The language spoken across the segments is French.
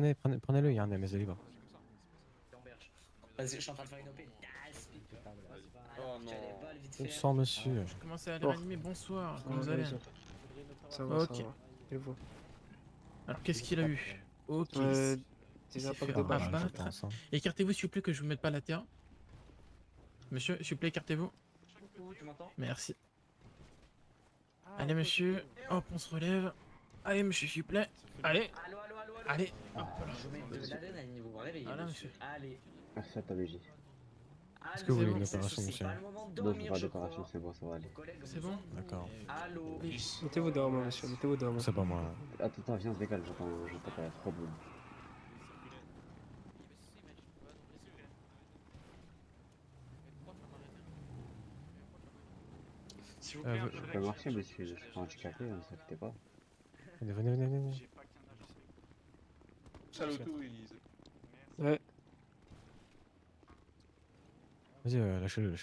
Prenez-le, il y a un MS libre. Vas-y, je suis en train de faire une OP. Oh non. Bonsoir monsieur. Je commence à les Oh. réanimer, bonsoir, Ça comment va, vous allez? ça va, ça Ok. va. Et vous? Alors qu'est-ce qu'il a eu? Ok. Des Il s'est attaques fait de bâche. je abattre. pense, hein. Écartez-vous s'il vous plaît que je vous mette pas la terre. Monsieur, s'il vous plaît, écartez-vous. Tu m'entends? Merci. Allez monsieur, hop on se relève. Allez monsieur s'il vous plaît. Allez, Allô, allô, allô, allô. allez. Hop là. Je mets de l'adrénaline, vous me réveillez, Voilà, monsieur. Allez. Merci à ta BG. Est-ce que vous voulez une c'est opération, c'est monsieur? pas le moment de Non, je dormir, pas je d'opération, crois. c'est bon, ça va aller. Vos collègues C'est vous bon? en demandent. D'accord. Allô. Oui. Mettez-vous dehors, moi, monsieur. Mettez-vous dehors, moi. C'est pas moi. Attends, viens, on se décale, j'entends pas, il y a trop de monde. S'il vous Euh, plaît, un vous- peu Je de peux règle, marcher, j'ai un monsieur, peu je de suis pas handicapé, ne vous inquiétez pas. Venez. J'ai pas qu'un agent. Salut Louise. Ouais. Vas-y, lâchez-le.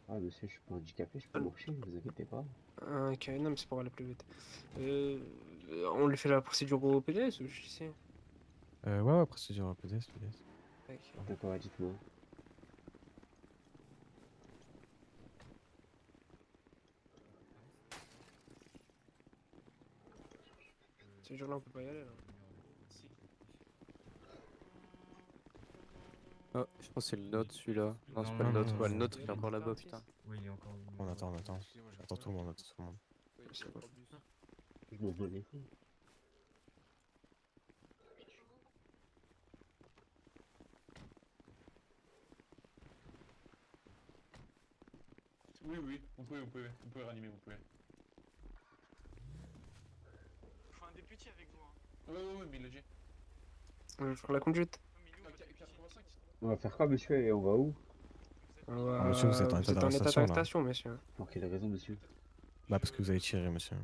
Ah, monsieur, je suis pas handicapé, je peux marcher, ne vous inquiétez pas. Ok, non, mais c'est pour aller plus vite. On lui fait la procédure au PDS ou je sais? Ouais, procédure PDS. Ok. D'accord, dites-moi. Ce jour-là, on peut pas y aller, là. Oh, je pense que c'est le nôtre celui-là. Non, c'est Non, pas le non, nôtre. non, Ouais, le non. nôtre il est encore là-bas, putain. Oui, il est encore. On attend. Attends tout le monde. C'est bon. Je m'en vais les couilles. Oui, vous pouvez ranimer, vous pouvez. Faut un député avec vous, hein. Ouais, mais il l'a dit. On va faire la conduite. On va faire quoi, monsieur, et on va où? monsieur, vous êtes en état d'arrestation, là. d'arrestation, monsieur. Pour quelle raison, monsieur? Bah, parce que vous avez tiré, monsieur.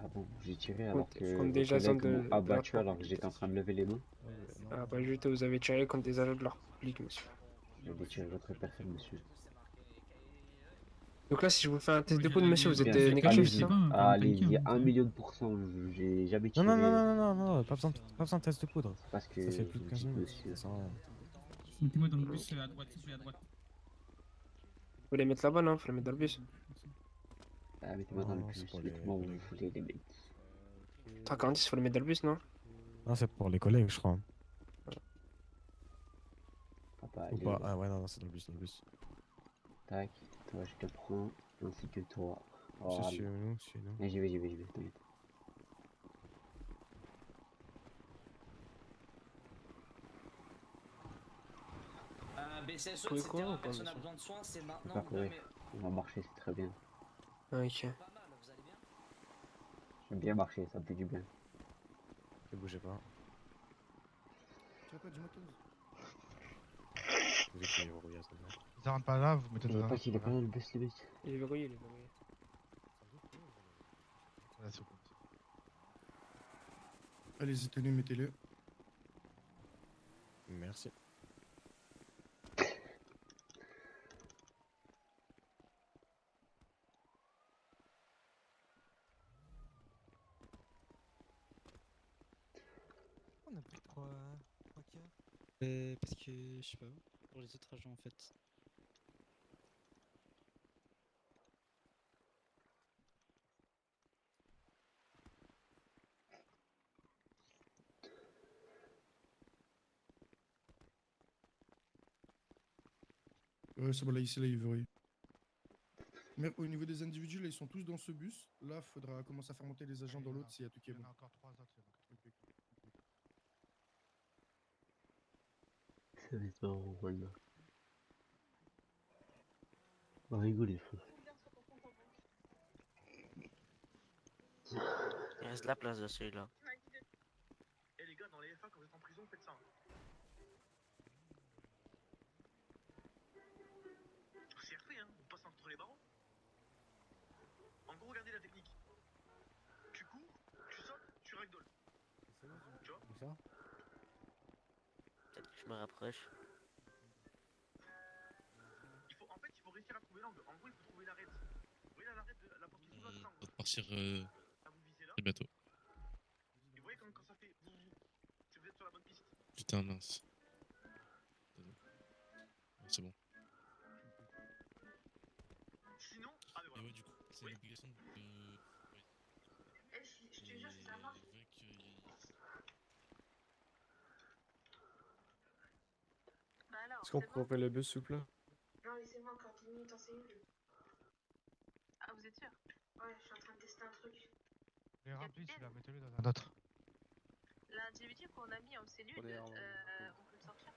Ah bon, j'ai tiré alors Contre- que contre vos des agents collègues m'ont de la abattu part. alors que j'étais en train de lever les mains. Ah, pas juste, vous avez tiré contre des agents de leur public, monsieur. J'ai tiré votre personne, monsieur. Donc là, si je vous fais un test Oui, de poudre, monsieur, vous êtes négatif, Allez-y, c'est ça? allez-y, 1 000 000%, j'ai jamais tiré. Non, pas besoin de test de poudre. Parce que Ça fait plus de vous 15 dites, minutes. monsieur. Ça sert à rien. Mettez-moi dans le bus à droite, s'il vous plaît, à droite. Faut les mettre là-bas, non? Faut les mettre dans le bus. Ah, mettez-moi dans le Non, c'est bus, pour les mettez-moi où vous collègues. voulez, les mecs. 340, faut les mettre dans le bus, non? Non, c'est pour les collègues, je crois. Papa, Ou allez, pas? Ah ouais, non, c'est dans le bus. tac, toi je te prends, ainsi que toi. Oh, Monsieur, allez. suivez-nous. Et j'y vais, t'inquiète. BCSE, Pouvez etc. courir ou pas, Personne n'a monsieur? besoin de soins, c'est Faut maintenant. pas Non, courir, mais on va marcher, c'est très bien. Ok. pas mal, vous allez bien? J'aime bien marcher, ça me fait du bien. Ne bougez pas. Tu vois quoi, dis-moi 15. Vous écrivez verrouillage, c'est bien. Ça rentre pas là, vous mettez Je dans veux un pas autre, qu'il est c'est pas dans le bus, les mecs. Il est verrouillé, il est verrouillé. Voilà, c'est bon. Allez-y, tenez, mettez-le. Merci. On a pris 3 quarts. Parce que, je sais pas, pour les autres agents en fait. Ouais, c'est bon, là, ici, là, il veut rien. Mais au niveau des individus, là, ils sont tous dans ce bus. Là, faudra commencer à faire monter les agents dans l'autre s'il y a tout qui est bon. Il y en a encore 3 autres, Ça va être marrant, voilà. On va rigoler, frère. Il reste de la place de celui-là. Eh les gars, dans les FA, quand vous êtes en prison, faites ça. C'est fait, hein, on passe entre les barreaux. En gros, regardez la technique. Tu cours, tu sautes, tu ragdoll. Tu vois? Peut-être que je me rapproche. En fait, il faut réussir à trouver l'angle. En gros, il faut trouver l'arête. Vous voyez l'arête de la porte qui s'ouvre là, On va partir là, vous visez là. très bientôt. Et vous voyez quand ça fait... putain, mince. C'est bon. Sinon, ah mais Et voilà. ouais, du coup, c'est l'obligation de. Je te jure, ça marche. Bah alors, Est-ce qu'on pourrait ouvrir le bus, s'il vous plaît? Non, laissez-moi encore 10 minutes en cellule. Ah, vous êtes sûr? Ouais, je suis en train de tester un truc. Les remplis, tu vas mettre le dans un autre. L'individu qu'on a mis en cellule, on peut le sortir?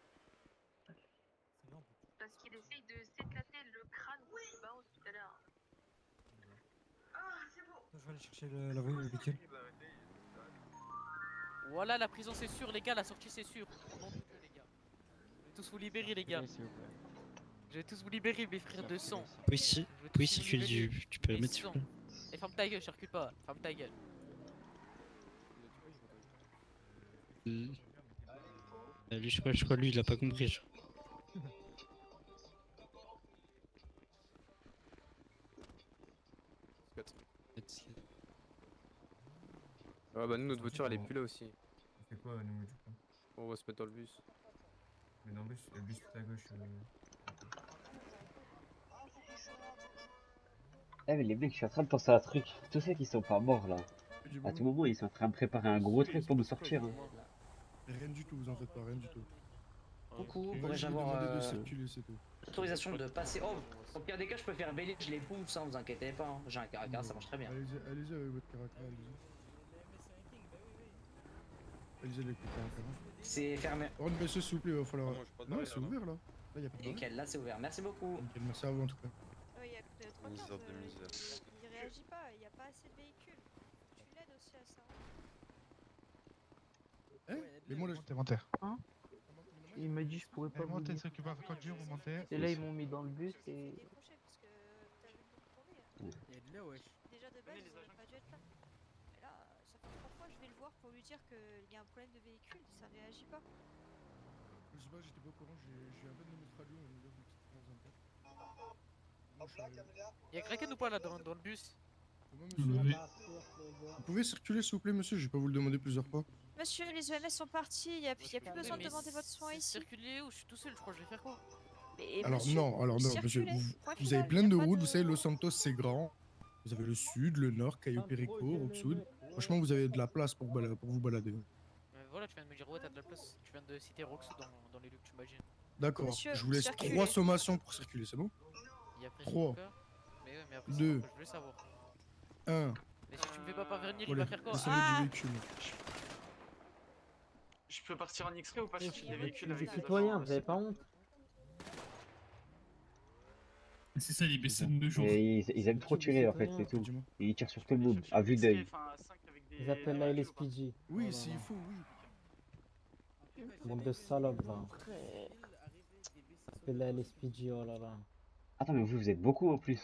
Parce qu'il essaye de s'éclater le crâne contre Barreau tout à l'heure. Ah, c'est bon. Je vais aller chercher la voie véhicule. Voilà, la prison c'est sûr, les gars, la sortie c'est sûr. Au nom de Dieu, les gars. Je vais tous vous libérer, les gars. Je vais tous vous libérer, mes frères de sang. Oui, si. Je vais tous Oui, vous circule libérer, du périmètre, mes s'il vous sangs. plaît. Et ferme ta gueule, je recule pas. Ferme ta gueule. Lui, je crois, lui, il a pas compris. Je crois. Ouais, bah nous, notre voiture elle est plus là aussi. On fait quoi, nous, du coup? On va se mettre dans le bus. Mais dans le bus tout à gauche. Eh mais les mecs, je suis en train de penser à un truc. Tous ceux qui sont pas morts là, à tout moment ils sont en train de préparer un gros truc pour nous sortir. Hein. Rien du tout, vous en faites pas, rien du tout. Coucou, Moi, pourrais-je je vais avoir demander de circuler, c'est tout. autorisation de passer? Oh, au pire des cas, je peux faire bailer, je les pousse, hein, vous inquiétez pas. Hein. J'ai un caractère, ça marche très bien. Allez-y avec votre caractère, allez-y. Allez-y avec votre caractère. C'est fermé. Oh, monsieur, s'il vous plaît, il va falloir. Non, c'est ouvert là. Là, y a pas de barrière. Nickel, là c'est ouvert. Merci beaucoup. Nickel, merci à vous en tout cas. Il y a que 3 quarts il réagit pas, il n'y a pas assez de véhicules. Tu l'aides aussi à ça. Hein mais moi là, Montaire. Il m'a dit je pourrais pas vous Montez, dire. c'est occupé à conduire, vous montez. Et là ils m'ont mis dans le bus et... Décroché parce que t'as vu de tourner. Il est de là, wesh. Déjà de base, ils auraient pas dû être là. Et là, ça fait 3 fois, je vais le voir pour lui dire qu'il y a un problème de véhicule, ça réagit pas. je sais pas, j'étais pas au courant, j'ai un peu de notre radio, on nous donne une petite phrase en tête. Moi, je- Y'a Kraken ou pas là dans le bus? Comment, monsieur Vous pouvez circuler s'il vous plaît, monsieur, je vais pas vous le demander plusieurs fois. Monsieur, les EMS sont partis, il n'y a plus besoin de demander votre soin ici. Circuler où? Je suis tout seul, je crois, je vais faire quoi? Mais Alors monsieur, non, monsieur, circulez, point vous final, avez plein y a de pas routes, vous savez, Los Santos c'est grand. Vous avez le sud, le nord, Cayo Perico, Roxwood. Franchement, vous avez de la place pour vous balader. Voilà, tu viens de me dire, ouais, t'as de la place. Tu viens de citer Roxo dans les lieux que tu imagines. D'accord, Monsieur, je vous laisse circulez. 3 sommations pour circuler, c'est bon? Et après, 3, mais ouais, mais après, 2, je voulais savoir. 1. Mais si tu me fais pas parvenir, il Voilà, va faire quoi? descendez Ah du véhicule. Je peux partir en X-ray ou pas chercher des véhicules avec des Citoyen, vous avez pas honte? C'est ça, les BCN de jour. Et ils aiment trop tuer en fait, c'est tout. Dis-moi. Et ils tirent sur tout le monde, à vue d'œil. Ils appellent la LSPD. Oui, s'il faut, oui. Bande de salopes, va. Ils appellent la LSPD, oh là là. Attends, mais vous êtes beaucoup en plus.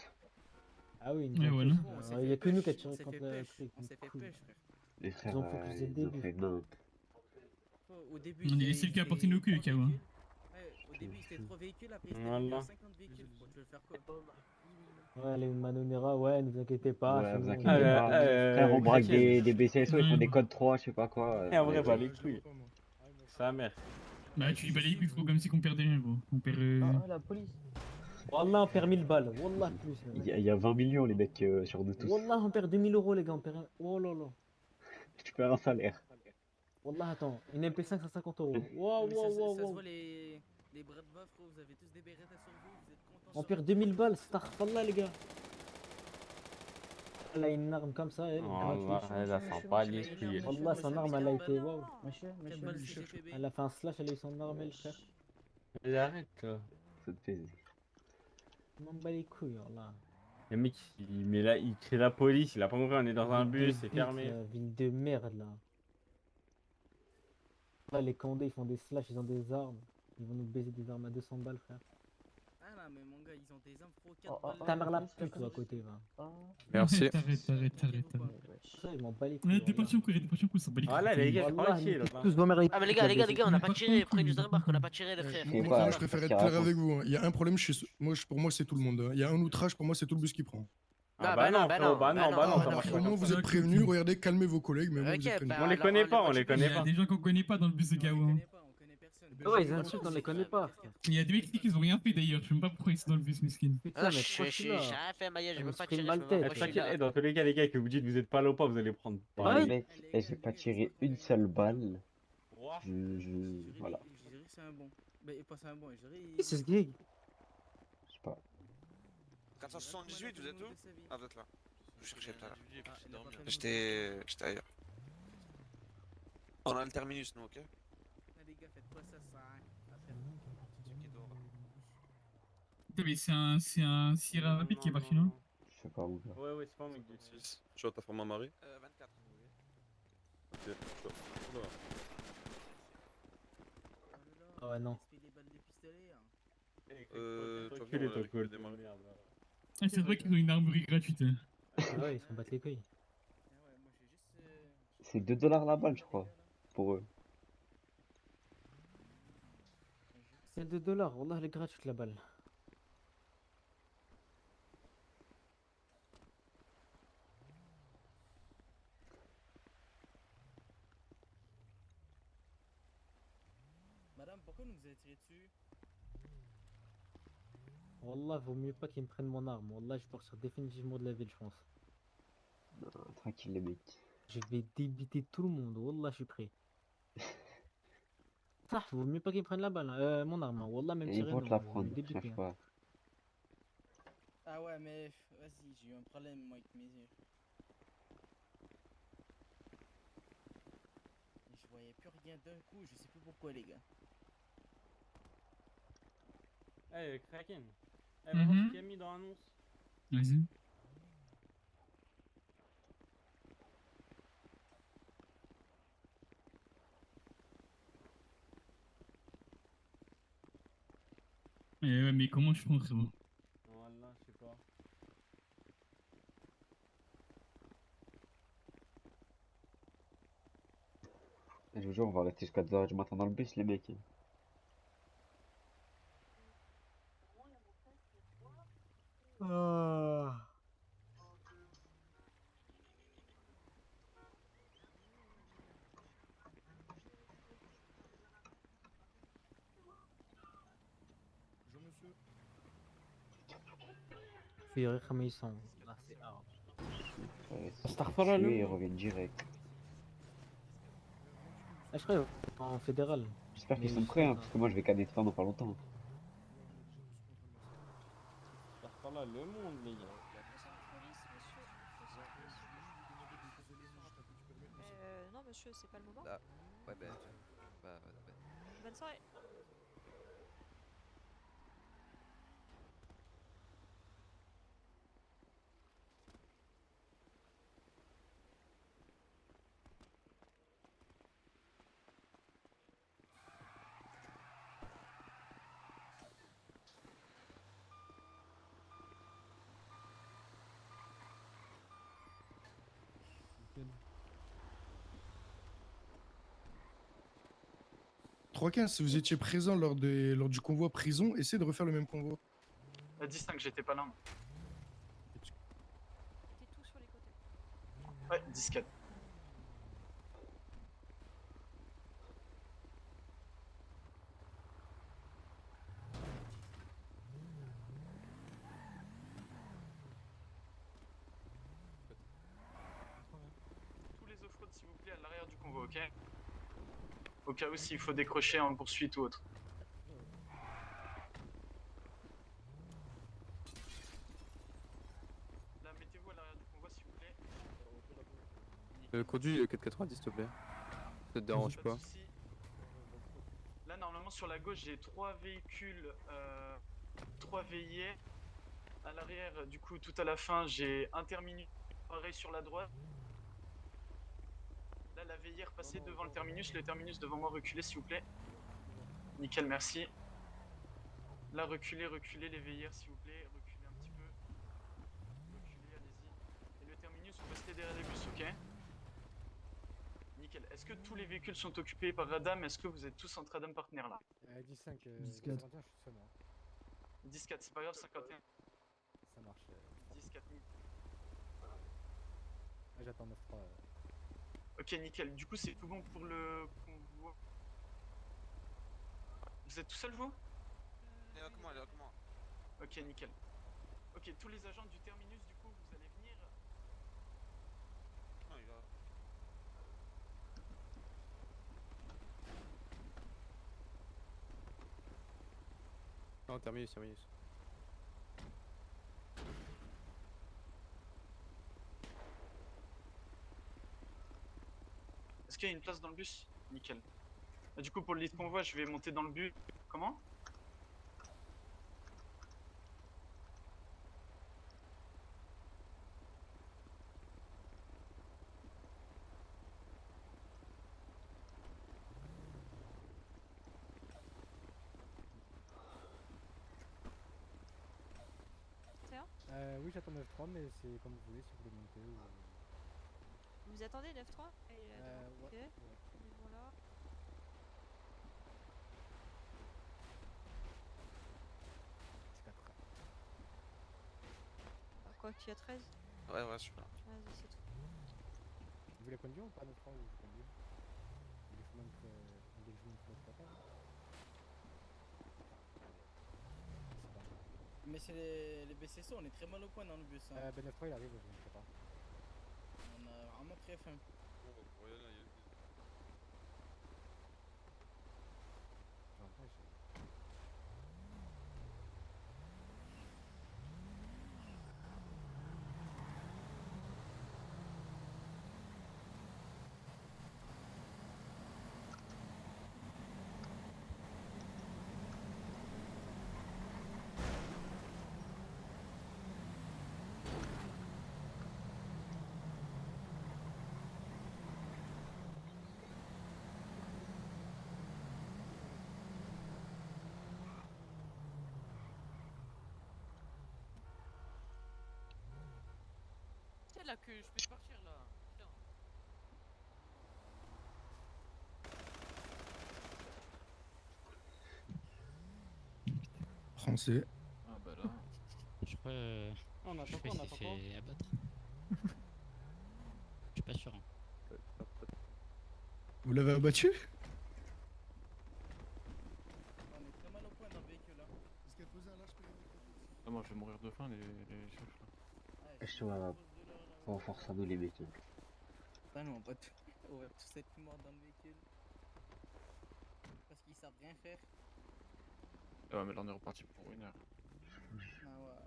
Ah oui, Ouais, voilà. il y a que nous qui a tiré contre la Les frères, Ils ont focusé dès le ils ont début. fait non. Au début, On est les seuls qui a porté nos culs, Kawa. Au début, c'était 3 véhicules, après, Voilà. 50 véhicules. Tu veux faire quoi? Ouais, les Manonera, ouais, ne vous inquiétez pas. Ouais, c'est vous bon. inquiétez pas. Frère, on braque des BCSO, ils font des Mm. codes 3, je sais pas quoi. Eh, en vrai, ouais, bah, ouais. les couilles. Sa mère. Bah, tu dis balayer, il faut comme si qu'on perdait rien, gros. On perd. la police. Wallah, on perd 1000 balles. Wallah, plus. Il y a 20 millions les mecs sur nous tous. Wallah, on perd 2000 euros, les gars. On perd... Oh là là. Tu perds un salaire. Wallah, attends. Une MP5, 150 euros. Wow, Mais wow, ça wow, se wow. voit les bras de baf, frérot, vous avez tous des bérettes sur vous, vous êtes contents. On perd 2000 balles. Astaghfirullah, les gars. Elle a une arme comme ça, elle. elle a sent pas les couilles. Wallah, son arme, elle a été. Wow. Monsieur. Elle a fait un slash, elle a eu son arme, elle, frère. Arrête toi. Ça te fait. Je m'en bats les couilles, wallah. Le mec, il crie la police, il a pas compris, on est dans un bus, c'est fermé. Ville de merde, là. Là, les condés, ils font des slash, ils ont des armes. Ils vont nous baiser des armes à 200 balles, frère. Ah non, mais mon gars, ils ont des armes, frérot, Oh, 4 balles. ta mère la pute, toi, à côté, va. Merci. Arrête. Ça, ils m'en bats les On couilles. a des portions courir, ça bat les couilles. Ah là, les gars, Wallah, tranquille. niquez tous vos mères, Ah, mais les gars, on n'a pas tiré, prenez juste remarque, on n'a pas tiré, les frères. C'est Moi, pas- je préfère c'est être pas clair grave. avec vous. Hein. Il y a un problème pour moi, c'est tout le monde. Hein. Il y a un outrage, pour moi, c'est tout le bus qui prend. Ah bah non, frérot, bah non, ça marche Au pas moins, comme vous ça. êtes prévenus. Regardez, calmez vos collègues. Mais moi, vous êtes prévenus. On les connaît pas, on les Il y connaît a pas. des gens qu'on connaît pas dans le bus de Kawa. Ouais, ils insultent, on les connaît pas, frère. Il y a des mecs qui disent qu'ils ont rien fait d'ailleurs, je sais même pas pourquoi ils sont dans le bus, miskin. Putain, mais pourquoi je suis là? J'ai rien fait, Maya, j'ai Ça même pas m'exprime tiré, mal je me tête. vois, moi, je suis T'inquiète, là. dans tous les cas, les gars, que vous dites vous êtes pas là ou pas, vous allez prendre. Et pareil. le mec, j'ai pas tiré une seule balle. Voilà. Je dirais que c'est un bon. Bah, pas c'est un bon, je dirais. C'est ce gig. Je sais pas. 478, vous êtes où? Ah, vous êtes là. Je cherchais tout à l'heure. Ah, J'étais ailleurs. On a le terminus, nous, ok? Ah, les gars, faites pas ça, ça. Putain, mais c'est un Sierra rapide qui est parti, non? Je sais pas où là. Ouais, c'est pas un mec du 6. Je suis à ta femme à Marie? 24. Ok, je suis à... Oula. Ah ouais, non. Les balles de pistolet, hein. Tu vas Reculez, voir, ton avec col. des mains. Ah, c'est vrai qu'ils ont une armerie gratuite. Hein. Ah ouais, ils s'en battent les couilles. Ah ouais, moi j'ai juste. C'est 2 $ la balle, je crois. Pour eux. C'est 2 $, wallah, elle est gratuite la balle. Madame, pourquoi nous vous avez tiré dessus? Wallah, vaut mieux pas qu'ils me prennent mon arme. Wallah, je vais partir définitivement de la ville, je pense. Non, tranquille les mecs. Je vais débiter tout le monde. Wallah, je suis prêt. Ça, vaut mieux pas qu'ils me prennent la balle, hein. Mon arme. Hein. Wallah, même Et ils tirer, vont non, te la je vais prendre, débiter, cherche hein. pas. Ah ouais, mais vas-y, j'ai eu un problème moi avec mes yeux. Et je voyais plus rien d'un coup, je sais plus pourquoi les gars. Eh, Kraken. Eh, va voir ce qu'il y a mis dans l'annonce. Vas-y. Ouais, mais comment je prends, frérot? Voilà, je sais pas. Je vous jure, on va rester jusqu'à 2h du matin dans le bus, les mecs. Ah. Bonjour monsieur. Puis comme ils sont. Là, c'est hard. Astaghfirullah, ils reviennent direct. Ah, je crois en fédéral. J'espère qu'ils Mais sont ils prêts, hein, sont, parce que moi je vais canner de fin dans pas longtemps. Par là, le monde, les gars. Non, monsieur, c'est pas le moment. Ah, ouais, Bonne soirée. .315, si vous étiez présent lors du convoi prison, essayez de refaire le même convoi. Distinct, j'étais pas là. T'es tout sur les côtés. Ouais, 10-4. Tous les off-road, s'il vous plaît, à l'arrière du convoi, ok? Au cas où s'il faut décrocher en poursuite ou autre. Là, mettez-vous à l'arrière du convoi, s'il vous plaît. Conduis 490 s'il te plaît. Ça te dérange de pas. soucis. Là, normalement, sur la gauche, j'ai 3 véhicules, 3 VIE. À l'arrière, du coup, tout à la fin, j'ai un terminus. Pareil sur la droite. Là, la VIE est repassée devant le terminus devant moi, reculez, s'il vous plaît. Nickel, merci. Là, reculez, les VIR, s'il vous plaît. Reculez un petit peu. Reculez, allez-y. Et le terminus, vous restez derrière les bus, ok? Nickel. Est-ce que tous les véhicules sont occupés par Radam? Est-ce que vous êtes tous entre Radam partenaires là? 10-5, 10-4. 51, je suis seul, moi. 10-4, c'est pas grave, 51. Ça marche. 10-4. J'attends 9-3. Ok, nickel. Du coup, c'est tout bon pour le convoi. Vous êtes tout seul, vous? Elle est avec moi, elle est avec moi. Ok, nickel. Ok, tous les agents du terminus, du coup, vous allez venir. Non, il va. Non, terminus, terminus. Est-ce qu'il y a une place dans le bus? Nickel. Du coup, pour le lead convoi, je vais monter dans le bus. Comment? Oui, j'attends 9-3, mais c'est comme vous voulez, si vous voulez monter ou... Vous attendez 9-3 ouais. Ok. Mais voilà. Ah, quoi, qu'il y a 13? Ouais, ouais, super. Vas-y, c'est tout. Vous voulez conduire ou pas 9-3 ou vous conduire? Vous voulez que je monte le papa? Mais c'est les BCC, on est très mal au point dans le bus. Hein. Ben 9-3 il arrive, je ne sais pas. On a vraiment très faim. C'est là que je peux partir là. Putain. Français. Ah bah là. Je crois. On attend quoi, on attend quoi? fait abattre. Je suis pas sûr. Hein. Vous l'avez abattu? On est très mal au point dans le véhicule là. Est-ce qu'elle posait un large périmètre? Ah, moi je vais mourir de faim, les chefs là. Je te vois, renforce à nous les métiers. Ah non, on va tous être morts dans le véhicule. Parce qu'ils savent rien faire. Ah ouais, mais là on est reparti pour une heure. Ah ouais.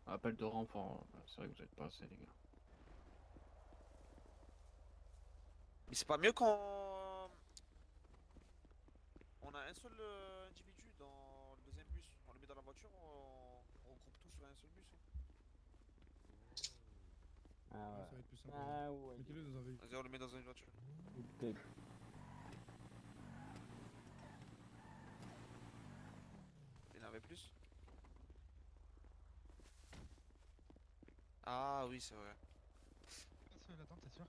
Appel de renfort, c'est vrai que vous êtes pas assez les gars. Mais c'est pas mieux quand on a un seul individu dans le deuxième bus. On le met dans la voiture, on regroupe tout sur un seul bus. Ah Ça ouais. va être plus simple. Ah ouais. Mettez-le dans un véhicule. Vas-y, on le met dans une voiture. Peut-être. Il y en avait plus? Ah oui, c'est vrai. Attends, t'es sûr?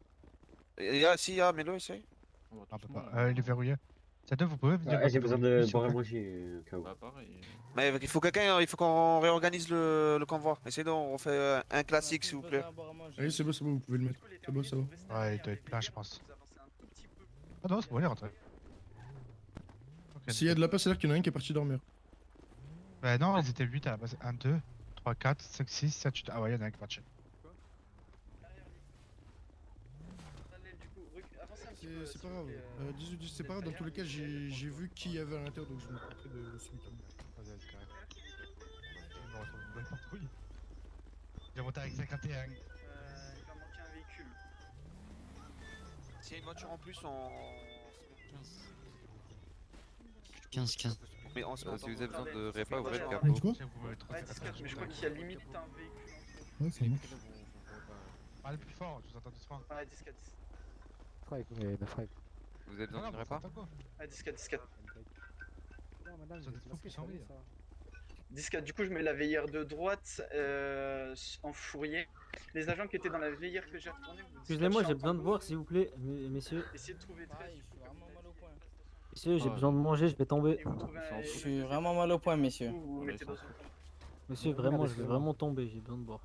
Si, y'a Melo, essaye. Ah, bah, il est verrouillé. C'est deux, vous pouvez venir. Ouais, j'ai besoin de s'il boire vous à plaît. manger au cas où. Bah pareil. Mais il faut il faut qu'on réorganise le convoi. Essayez donc, on fait un classique s'il vous plaît. Allez, c'est bon, vous pouvez le mettre. C'est bon, ça va. Ouais, il doit être plein, je pense. Ah non, c'est bon, il est rentré. Ok, S'il y a de la place, c'est-à-dire qu'il y en a un qui est parti dormir. Bah non, ils étaient 8 à la base. 1, 2, 3, 4, 5, 6, 7, 8. Ah ouais, il y en a un qui est parti. C'est pas grave. 18, c'est pas grave, dans tous les cas, j'ai vu qui y avait à l'intérieur, donc je m'occuperai de celui qui. Vas-y, vas-y, carré. Je me retrouve une bonne patrouille. J'ai monté avec 51. Il va manquer un véhicule. S'il y a une voiture en plus, on. 15. Mais on se met en Si vous temps. avez besoin de répa, vous faites Ouais, capot. Ouais, discret, mais je crois qu'il y a limite un véhicule. Ouais, ça marche. Parlez plus fort, je vous entends doucement. Ouais, discret. Vous avez besoin d'une répa? Ouais, discret. Non, madame, Ça doit être fou qu'ils sont mis, ça. Discret, du coup, je mets la veillère de droite en fourrier. Les agents qui étaient dans la veillère que j'ai retournée, vous Excusez-moi, dispatchez j'ai en besoin de tambour. voir s'il vous plaît, messieurs. Essayez de trouver 13. Je suis vraiment mal au point. Monsieur, j'ai besoin de manger, je vais tomber. Je suis vraiment mal au point, messieurs. Monsieur, vraiment, je vais vraiment tomber, j'ai besoin de boire.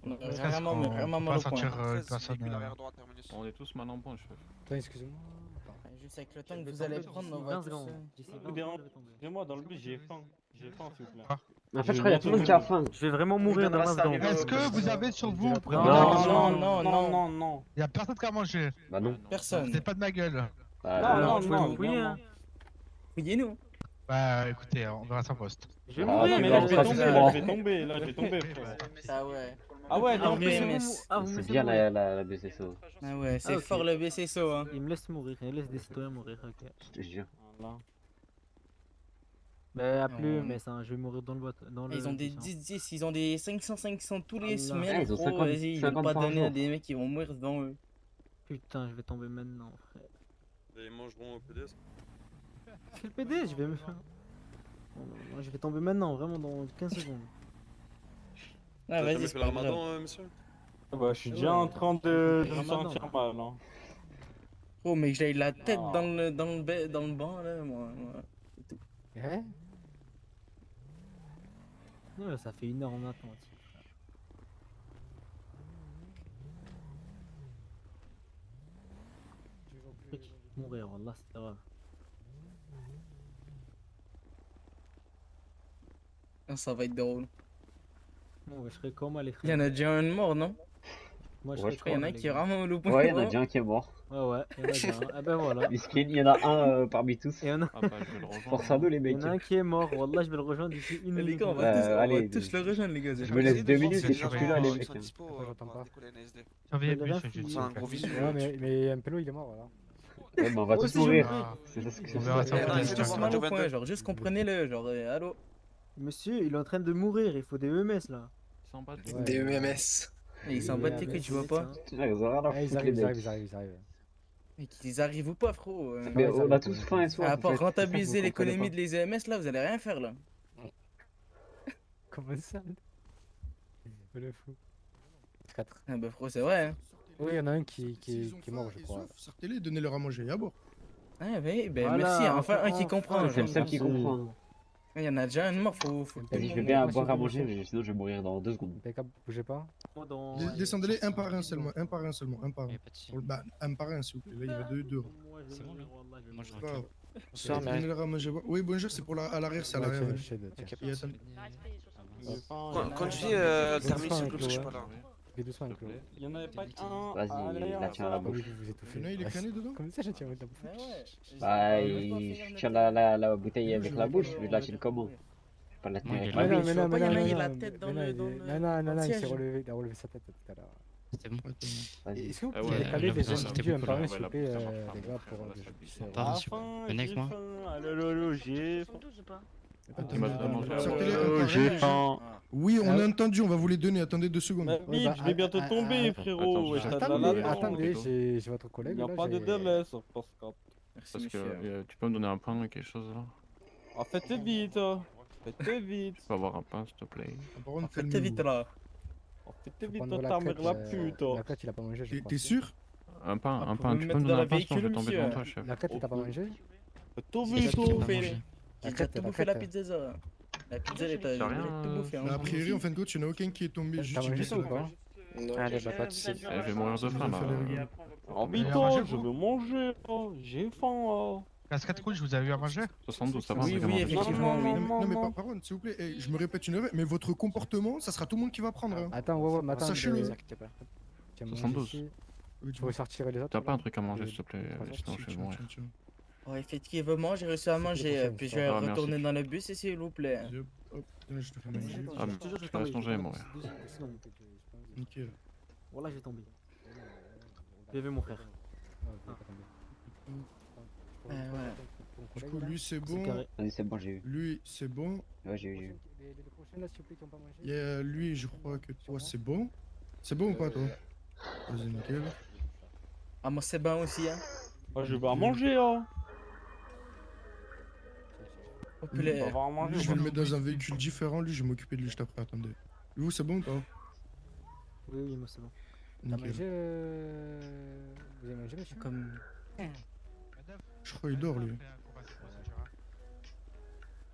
Vraiment, mais vraiment mal au point. On est tous mal en point, chef. Attends, excusez-moi. Juste avec le temps que vous allez prendre, on va tous... Excusez-moi, dans le bus, j'ai faim. J'ai faim, s'il vous plaît. En fait, je crois qu'il y a tout le monde qui a faim. Je vais vraiment mourir dans 20 secondes. Est-ce que vous avez sur vous Non. Il y a personne qui a mangé. Bah non. Personne. C'est pas de ma gueule. Non. Fouillez-nous. Bah écoutez, on verra ça poste. Je vais mourir, mais là, je vais tomber, là, je vais tomber, frère. Ah ouais. Ah ouais, non, mais... C'est bien la BCSO. Ah ouais, c'est fort le BCSO, hein. Il me laisse mourir, il laisse des citoyens mourir, ok. Je te jure. Voilà. Bah, plus, mais ça, je vais mourir dans le boîte. Ils ont des 10-10, ils ont des 500-500 tous les Ah, semaines, ils ont gros, 50 vas-y, ils vont 50 pas par donner à jour. des mecs qui vont mourir devant eux. Putain, je vais tomber maintenant, frère. Ils mangeront au PDS. C'est le PD, je vais me faire. Non, je vais tomber maintenant, vraiment dans 15 secondes. Ah, vas-y, Jamais c'est fait pas le grave. ramadan, monsieur? Bah, je suis déjà en train de me Ramadan. sentir mal, hein. Oh, mais que j'aille la tête dans le banc, là, moi. Ouais. Ouais, ça fait 1 heure en attente. Mourir, wallah, c'est grave. Ah, ça va être drôle. Bon, je serais comment les frères? Il y en a déjà un mort, non? Moi, je Ouais, serais je crois. Il y en a un qui est vraiment le point. Ouais, il y en a déjà un qui est mort. Ouais, il y en a déjà un. Ah ben voilà. Miskin, il y en a un parmi tous. Il y en a... Ah bah, je vais le rejoindre. Force à nous, les Il y mecs. en a un qui est mort, wallah, je vais le rejoindre d'ici 1 Les minute. gars, on va allez, tous le rejoindre, les gars. Je me laisse 2 minutes et je suis plus là, les Ils mecs. sont dispo j'entends pour pas. décoller NSD. Surveillez Mais le là, bus, je faut- dis. C'est un gros visu. Ouais, mais un pélo il est mort, voilà. Ouais, mais on va Moi tous aussi, mourir. Ah. C'est ça ce que On c'est. verra ça. non, On il est faut tous voir mal au Radio point, 22. genre, juste comprenez-le, genre, allô? Monsieur, il est en train de mourir, il faut des EMS là. Sans battre. Ouais. Des EMS. Et ils s'en battent les couilles, tu vois pas? Ils ont rien à Ouais, ils foutre, les arrivent, ils mecs. arrivent, ils arrivent. Mais qu'ils arrivent ou pas, frérot? Mais Ouais, on ça a tous faim et soif. À en part fait. rentabiliser Vous comprenez l'économie pas. de les EMS, là, vous allez rien faire, là. Comment ça? Le fou. 4. Ah bah, frérot, c'est vrai, hein. Oui, il y en a un qui S'ils ont est mort, faim je et crois. soif, sortez-les, donnez-leur à manger à bord. Ah, ben, Voilà, merci, enfin un qui enfin, comprend. C'est le genre. seul qui comprend. Il y en a déjà un de mort, faut que tout le Vas-y, je vais monde- bien boire à manger, mais sinon je vais mourir dans 2 secondes. Impeccable, bougez pas. Moi, dans... Descendez-les un par un seulement, un par un seulement, un par un. Y a pas de souci. Bah, un par un, s'il vous plaît. Là, il y va deux. Moi, je vais mourir, wallah, je vais mourir. C'est pas grave. Bonsoir, mais- Donnez-leur à manger à boire. Oui, bonjour, c'est pour à l'arrière, c'est à Ouais, l'arrière. tiens, ouais. shade, tiens. Et attendez. Conduis termine s'il vous plaît, je suis pas là. Fais doucement avec l'eau. Il y en avait pas qu'un. Vas-y, la tiens à la bouche. Vous étouffez. Il y en a, il est cané dedans? Comme ça, je tiens la bouche. Ah ouais. Bah, je tiens la bouteille avec la bouche, je vais lâcher le comment. Je vais pas la tenir avec la mais bouche. non, mais non, mais non, il a la tête dans le- Non, il s'est siège. relevé, il a relevé sa tête tout à l'heure. C'est bon. Vas-y. Est-ce que vous Ah pouvez ouais, décaler là, les ça, c'était individus un beaucoup, par là. un, Ouais, s'il vous là, plaît, ça marche pas, les gars, ça marche pour pas, que je ça puisse... marche Pardon, Ah, monsieur. faim, Venez avec j'ai moi. faim. Allô, lolo, j'ai faim. Attendez, m'a demandé. sortez-les un par un. J'ai faim. Oui, on a entendu, on va vous les donner. Attendez 2 secondes. Bah, vite, je vais bientôt tomber, frérot. Ouais, t'as de la latence. Attendez, j'ai votre collègue Il n'y a là, pas de j'ai- délai sur Pascal. Merci, Parce que monsieur. tu peux me donner un pain ou quelque chose là? Ah, faites vite. Faites vite. Je peux avoir un pain s'il te plaît? Par contre, Faites calmez-vous. vite, là. Faites vite, Prendre ta mère la crête, pute. La crête, il a pas mangé, je crois. T'es sûr? Un pain, Ah, un pour pain. me Tu mettre peux me dans donner la un pain sinon je vais véhicule, tomber monsieur. devant toi, chef. La crête, il t'a pas mangé? Tout J'ai vite, tout oh. bouffé. La J'ai crête, tout la bouffé la crête. pizza, ça. La pizza, elle est C'est rien, tout bouffé. Mais a priori, en fin de compte, il n'y en a aucun qui est tombé. Juste T'as une mangé petite ça ou pas? Allez, bah, pas de soucis. Je vais mourir de faim là. Oh, vite, Vous avez oh, mangé, je vous veux manger. Oh, j'ai faim. Oh. Cascade rouge, vous avez eu à manger? 72, ça va, Oui, on peut oui, manger. effectivement, oui. Non, mais par contre, s'il vous plaît, je me répète une fois, mais votre comportement, ça sera tout le monde qui va prendre. hein. Attends, ouais, mais attends. Sachez-le. Ne inquiétez pas. Tiens, mange 72. ici. Oui, Tu veux sortir les autres? T'as pas là un truc à manger s'il te plaît? Tiens, Sinon je vais Tiens, mourir. tiens, tiens. Ouais, effectivement, j'ai réussi à C'est manger, prochaine, puis je ça. vais Ah, merci. retourner dans le bus, s'il vous plaît. Yep. Hop, là, je te fais manger. Ah, mais Toujours, je vais je reste tomber, manger et mourir. Sinon, Nickel. voilà, j'ai tombé. J'ai vu mon frère. Ouais. Du coup, lui, c'est C'est bon. carré. Vas-y, c'est bon, j'ai eu. Lui, c'est bon. Ouais, j'ai eu. Les deux prochaines là, s'il vous plaît, qui ont pas mangé. Il y a lui, je crois que toi, c'est bon. C'est bon ou pas, toi? Vas-y, nickel. Ah, moi, c'est bon aussi, hein. Oh, je vais à manger, oh. Oh, poulet. On va en manger. Lui, je vais le mettre dans un véhicule différent. Lui, je vais m'occuper de lui juste après. Attendez. Vous, c'est bon ou pas? Oui, oui, moi c'est bon. T'as Nickel. mangé Vous avez mangé, monsieur? Comme... Je crois qu'il dort, lui.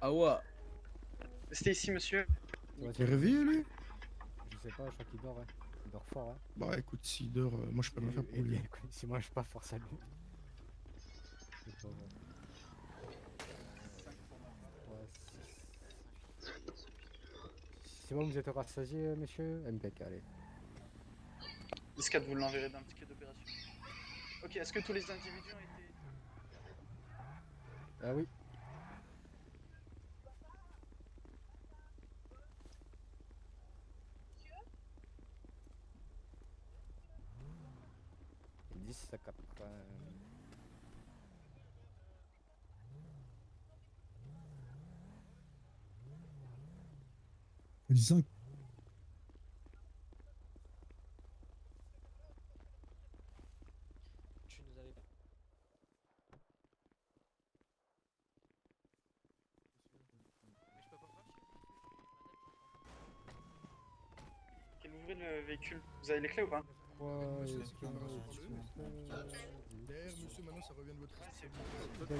Ah ouais. Restez ici, monsieur. T'es réveillé, lui? Je sais pas, je crois qu'il dort, hein. Il dort fort, hein. Bah écoute, s'il dort, moi je peux rien faire pour lui. S'il mange pas, force à lui. C'est pas vrai. Ouais, c'est bon, vous êtes rassasié, monsieur? Impeccable, allez. 10-4, vous l'enverrez d'un ticket d'opération. Ok, est-ce que tous les individus ont été... Ah oui. Et 10, ça capte pas. Disons. Tu nous avais pas. Ok, ouvrez le véhicule. Vous avez les clés ou pas? Monsieur, D'ailleurs, monsieur, maintenant ça revient de votre responsabilité.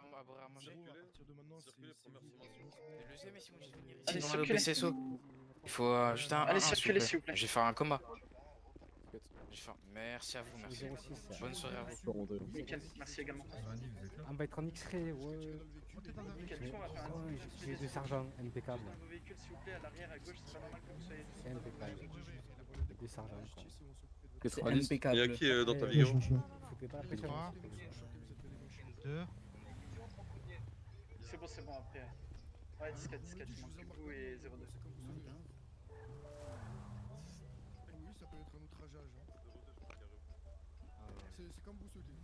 On va boire à manger. Allez, Sinon, le circulez. BCSO. Il faut juste un. Allez, un, circulez, s'il vous plaît. Je vais faire un coma. Merci à vous, merci. 06, Bonne soirée à vous. Nickel, merci également. On va être en X-ray, ouais. Nickel, du coup, on va faire un Ouais, j'ai deux sergents, impeccable. dans vos véhicules, s'il vous plaît, à l'arrière, à gauche, c'est pas normal que vous soyez... C'est impeccable. Des sergents, quoi. C'est impeccable. Il y a qui dans ta Ouais, Ligue 1? Foutez pas la pression. 2. C'est bon, après. Ouais, 10-4, je m'en occupe, vous et 02. Oui, ça peut être un outrageage. C'est comme vous souhaitez.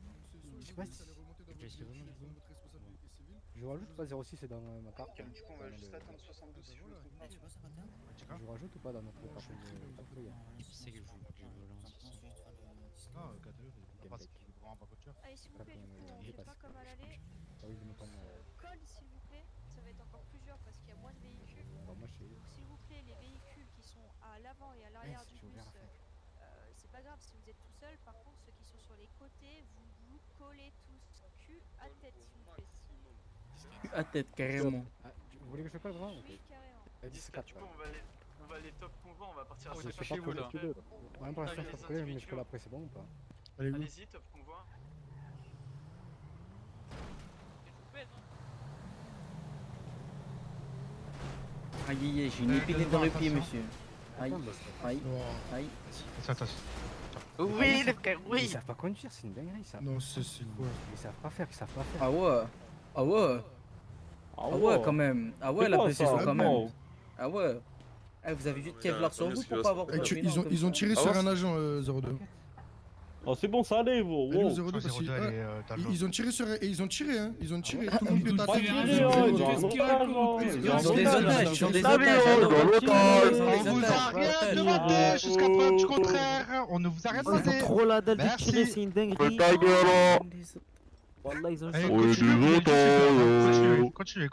Je sais pas si... Vous allez remonter dans votre véhicule, prendre votre responsabilité civile. Je rajoute pas 06 c'est dans ma carte. Du coup, on va juste attendre 72 si je me trompe pas. Je rajoute ou pas dans notre carte de patrouille? C'est que je vous Non, parce qu'il est vraiment pas voiture. Allez, s'il vous plaît, du coup, on fait pas comme à l'aller. Ah oui, de me prendre. Col, s'il vous plaît. Ça va être encore plusieurs parce qu'il y a moins de véhicules. Bon, moi je suis. Donc, s'il vous plaît, les véhicules qui sont à l'avant et à l'arrière du j'ai bus, ouvert la fenêtre. c'est pas grave si vous êtes tout seul. Par contre, ceux qui sont sur les côtés, vous vous collez tous cul à tête, s'il vous plaît. À tête, carrément. Ah, vous voulez que je fasse vraiment? Oui, carrément. 10-4. Du coup, on va aller top convoi, on va partir à Je 5 sais pas pour les deux. Ouais, pour l'instant, je peux mais je peux l'après, c'est bon ou pas? Allez-y, top convoi. Aïe, aïe, aïe, j'ai une épinette dans le pied, monsieur. Aïe, aïe, aïe. Attends. Oui, les frères, Ils oui. savent pas conduire, c'est une dinguerie ça. Non, c'est quoi? Ils savent pas faire, ils savent pas faire. Ah ouais. Ah ouais. Ah ouais, quand même. Ah ouais, la précision quand même. Ah ouais. Eh, vous avez juste Kevlar sur vous pour pas avoir de prénom comme Ils ont ça. tiré sur un agent 02. Oh, c'est bon, ça allait, vous. Allez, Wow. 02 parce qu'ils dans l'eau. ils ont tiré sur et ils ont tiré hein. Ils ont tiré. Ah, Tout le monde peut Pas taper. tiré, hein, ils ont Qu'est-ce qu'il raconte? Ils ont des otages, ils ont des otages. On vous a rien demandé jusqu'à preuve du contraire. On ne vous a rien demandé. Ils ont trop la dalle de Merci. tirer, c'est une dinguerie. Ta gueule. Wallah, ils ont Allez, chaud. continuez.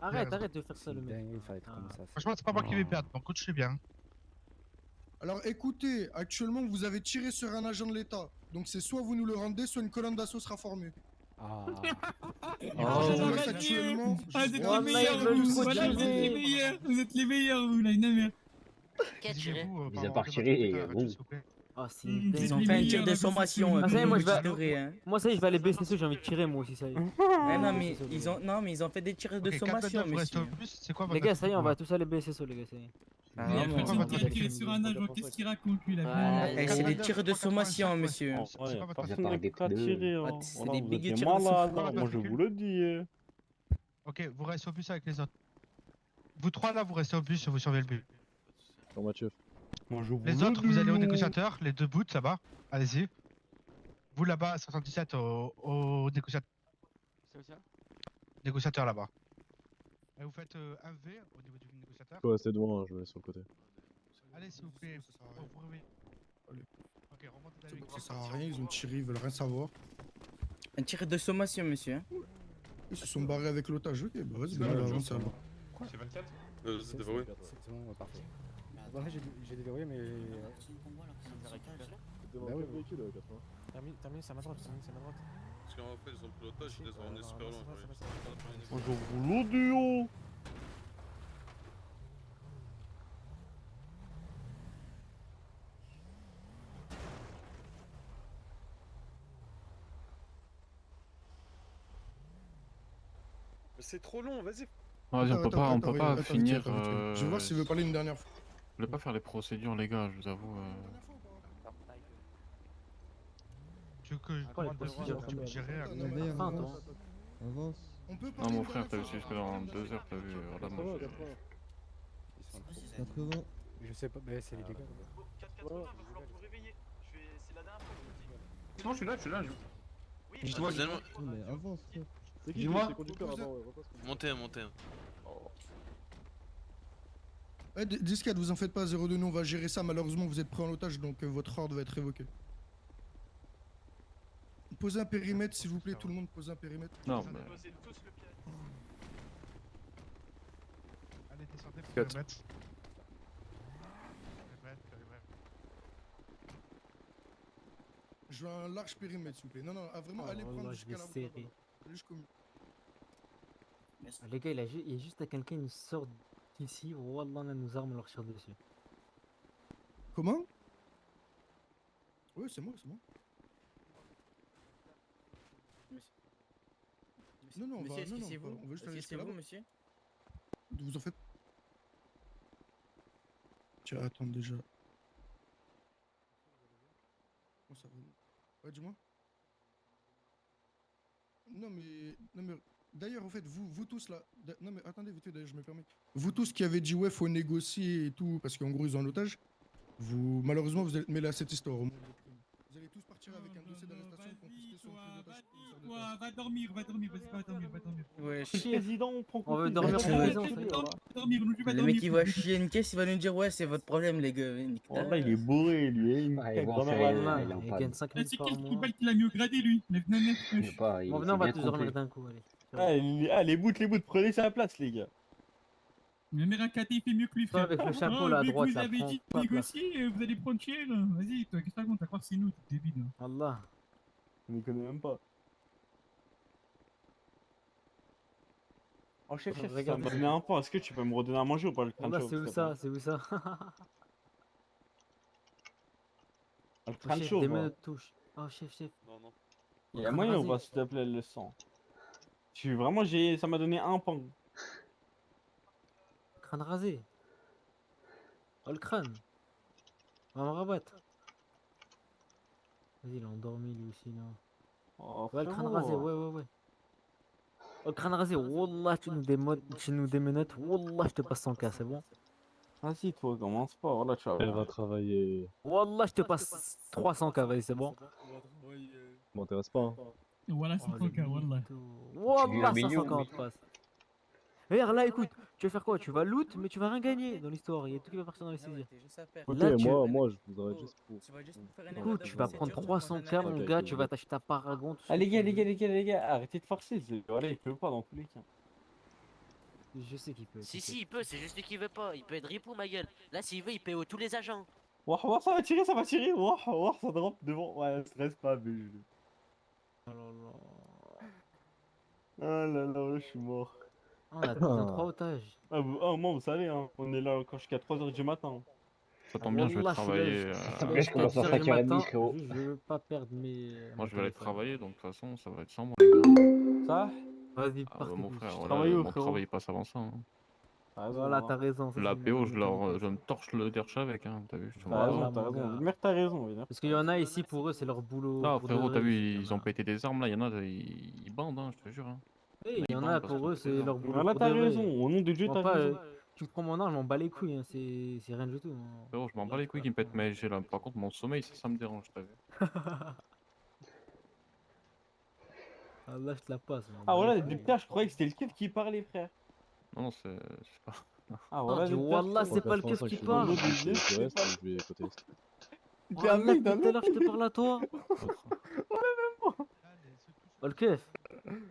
Arrête de faire ça, le mec. Dinguerie, ça va être comme ça. Franchement, c'est pas moi qui vais perdre, donc continuez bien. Alors écoutez, actuellement vous avez tiré sur un agent de l'État. Donc c'est soit vous nous le rendez, soit une colonne d'assaut sera formée. Ah. Actuellement, Ah, vous êtes les Wallah, meilleurs, ils veulent vous. trop Voilà, vous êtes les tirer. meilleurs. Vous êtes les meilleurs, vous, là, une mère. Mis à part tirer, bon. Ah, c'est une Ils dinguerie. ont fait un tir de sommation. Ah, ça y est, moi, je vais- ignorer, hein. Moi, ça y est, je vais aller baisser ça, j'ai envie de tirer, moi aussi, ça y est. Ah, non, mais ils ont fait des tirs de sommation, monsieur. C'est quoi Les gars, ça y est, on va tous aller baisser ça, les gars, ça y est. Ah, Il y a vraiment. personne qui a tiré sur un agent. Qu'est-ce qu'il raconte, lui, là? Eh, c'est des tirs de sommation, monsieur. Ouais, part personne des n'est prêt à pneus. tirer, hein. Ah, c'est Voilà, des vous big êtes tirs de malades, souffle. hein. Moi je vous le dis. Ok, vous restez au bus avec les autres. Vous trois là, vous restez au bus et vous surveillez le bus. Bon, Mathieu. Moi je vous Les le autres, vous allez au dis. négociateur, les deux bouts là-bas. Allez-y. Vous là-bas, 77 au négociateur. Négociateur là-bas. Et vous faites un V au niveau du négociateur. Ouais, c'est devant, je vais sur le côté. Allez, s'il vous plaît. Ok, remontez dans le Ça sert à rien, ils ont tiré, ils veulent rien savoir. Un tir de sommation, monsieur. hein. Ils se sont barrés avec l'otage, ok, bah vas-y, on avance alors. C'est 24 c'est déverrouillé. C'est bon, parfait. En fait, j'ai déverrouillé, mais. Devant Bah quel oui. véhicule, 80? Termine, c'est à ma droite, c'est à ma droite. Parce qu'en fait, ils ont pris l'otage, ils les ont emmenés super loin. Bonjour, boulot du haut. C'est trop long, vas-y. Vas-y, on peut pas finir. Je vais voir s'il veut parler une dernière fois. Je voulais pas faire les procédures, les gars, je vous avoue. Tu veux que je demande de tu me dirais à Avance. On peut Non, parler mon une frère, t'as vu, dernière c'est juste que dans 2 heures, t'as vu. Voilà, moi, je- 80. Je sais pas, mais c'est les dégâts. 480, va falloir vous réveiller. C'est la dernière fois que je vous dis. C'est bon, je suis là, je suis là. Oui, Dis-moi, dis-moi. Mais avance, frère. Dis-moi. Montez, montez. Eh, Discade, vous en faites pas, 02, nous on va gérer ça. Malheureusement, vous êtes pris en otage, donc votre ordre va être révoqué. Posez un périmètre, s'il vous plaît, tout le monde, posez un périmètre. Non, mais. Allez, descendez, Cut. périmètre. Je veux un large périmètre, s'il vous plaît. Non, non, vraiment, allez Oh prendre là, je jusqu'à vais la serrer. Allez jusqu'au milieu. Les gars, il y a juste à quelqu'un qui nous sort d'ici. Wallah, on a nos armes, on leur tire dessus. Comment? Oui, c'est moi, c'est moi. Non, non, on va, non, non, on va juste aller jusqu'à là-bas. monsieur? Vous en faites. Tiens, attends déjà. Comment ça va? Ouais, dis-moi. Non mais, d'ailleurs, en fait, vous tous là. Non mais attendez, vite fait, d'ailleurs, je me permets. Vous tous qui avez dit ouais, faut négocier et tout, parce qu'en gros ils ont un otage. Vous, malheureusement, vous allez mêler à cette histoire. Au moins, vous allez tous partir avec un dossier d'arrestation confisqué sur une prise d'otage. Va dormir, vas-y, va dormir. Ouais, Président, on prend On veut compte. dormir tu en veux- prison, Le mec il va chier une caisse, il va nous dire ouais, c'est votre problème, les gars. Nique ta Wallah, il est bourré, lui. Ah, Il bon, dormir c'est- la il main. est en Il panne. gagne 5 000 C'est par quel mois. tribal qui l'a mis au gradé, lui? Je sais pas, Bon, il venez, on s'est va bien tous dormir trompé. d'un coup, allez. Les bouts, prenez sa place, les gars. Le Merakaté il fait mieux que lui, Toi, frère. avec le chapeau, là, à vu que droite, vous là, avez prends dit pas de place. négocier, vous allez prendre cher. Vas-y, toi, qu'est-ce que tu racontes? T'as croire que c'est nous, t'es débile. Allah. On les connaît même pas. Oh, chef, ça Regarde. m'a donné un point. Est-ce que tu peux me redonner à manger ou pas le crâne Wallah, chauve, c'est où s'il te ça? plaît? C'est où ça? Le Oh, crâne chef, chauve. des hein. menottes touche. Oh, chef. Non, non. Il y a Crâne moyen ou rasé. pas, s'il te plaît, le sang? Ça m'a donné un pan. Crâne rasé. Oh, le crâne. On va me rabattre. Vas-y, il est endormi lui aussi, là. Oh, Ouais, le crâne frérot. rasé, ouais. Oh, le crâne rasé, wallah, tu nous démenottes. Wallah, je te passe 100K, c'est bon? Vas-y, toi, commence pas. Voilà, tu vas. Elle va travailler. Wallah, je te passe 300K, vas-y, c'est bon? M'intéresse pas. Hein. Voilà, c'est ton cas, wallah. Wallah, 500K, on te passe. Regarde, là, écoute, tu vas faire quoi? Tu vas loot, mais tu vas rien gagner dans l'histoire. Il y a tout qui va partir dans les saisies. Écoutez, Là, moi, je voudrais juste pour. Écoute, tu vas prendre 300K, mon gars, tu vas t'acheter ta Paragon. tout ce Ah, que les tu gars, veux. arrêtez de forcer. Voilà, il peut pas dans tous les cas. Je sais qu'il peut. Si, il peut, c'est juste lui qui veut pas. Il peut être ripou, ma gueule. Là, s'il veut, il paye tous les agents. Wouah, ça va tirer. Wouah, ça drop devant. Ouais, stresse pas, mais je. Oh là là. Ah là là, je suis mort. On a 3 otages. Moi, vous savez, hein, on est là encore jusqu'à 3h du matin. Ça tombe bien, je vais Wallah, travailler. Après, je commence à 5h30, frérot. Je veux pas perdre mes. Moi, mon je vais aller téléphone. travailler, donc de toute façon, ça va être sans moi, les gars. Ça? Vas-y, Ah, partez mon tous. frère, Tu voilà, travailles où, mon frérot? travail il passe avant ça. Hein. Voilà, t'as raison. ça, La c'est PO, une je me torche le derche avec, hein, t'as vu? Je te T'as montre. raison, t'as mon raison. gars. Merde, t'as raison. Vénère. Parce qu'il y en a ici, pour eux, c'est leur boulot. Ah, pour de frérot, vrai, t'as ici, vu, il y en ils a. ont pété des armes là, il y en a, ils bandent, hein, je te jure. Hein. Il y en Ils a, bandent parce pour qu'ils eux, ont pété c'est des leur armes. boulot. Voilà, pour t'as de vrai. raison. Au nom de Dieu, Moi, t'as pas, raison. tu me prends mon arme, je m'en bats les couilles. Hein. C'est rien du tout. Hein. Frérot, je m'en bats les couilles qu'ils me pètent mes G là. Par contre, mon sommeil, ça me dérange, t'as vu? Ah, là, je te la passe. je m'en Ah, bats voilà, les depuis couilles. tard, je croyais que c'était le keuf qui parlait, frère. Non, c'est pas. Ah, Non, voilà, dis depuis Wallah, c'est pas le keuf qui parle. Je vais côté est. T'es un Wallah, mec d'un depuis tout à autre. l'heure, je te parle à toi. Oh, le keuf.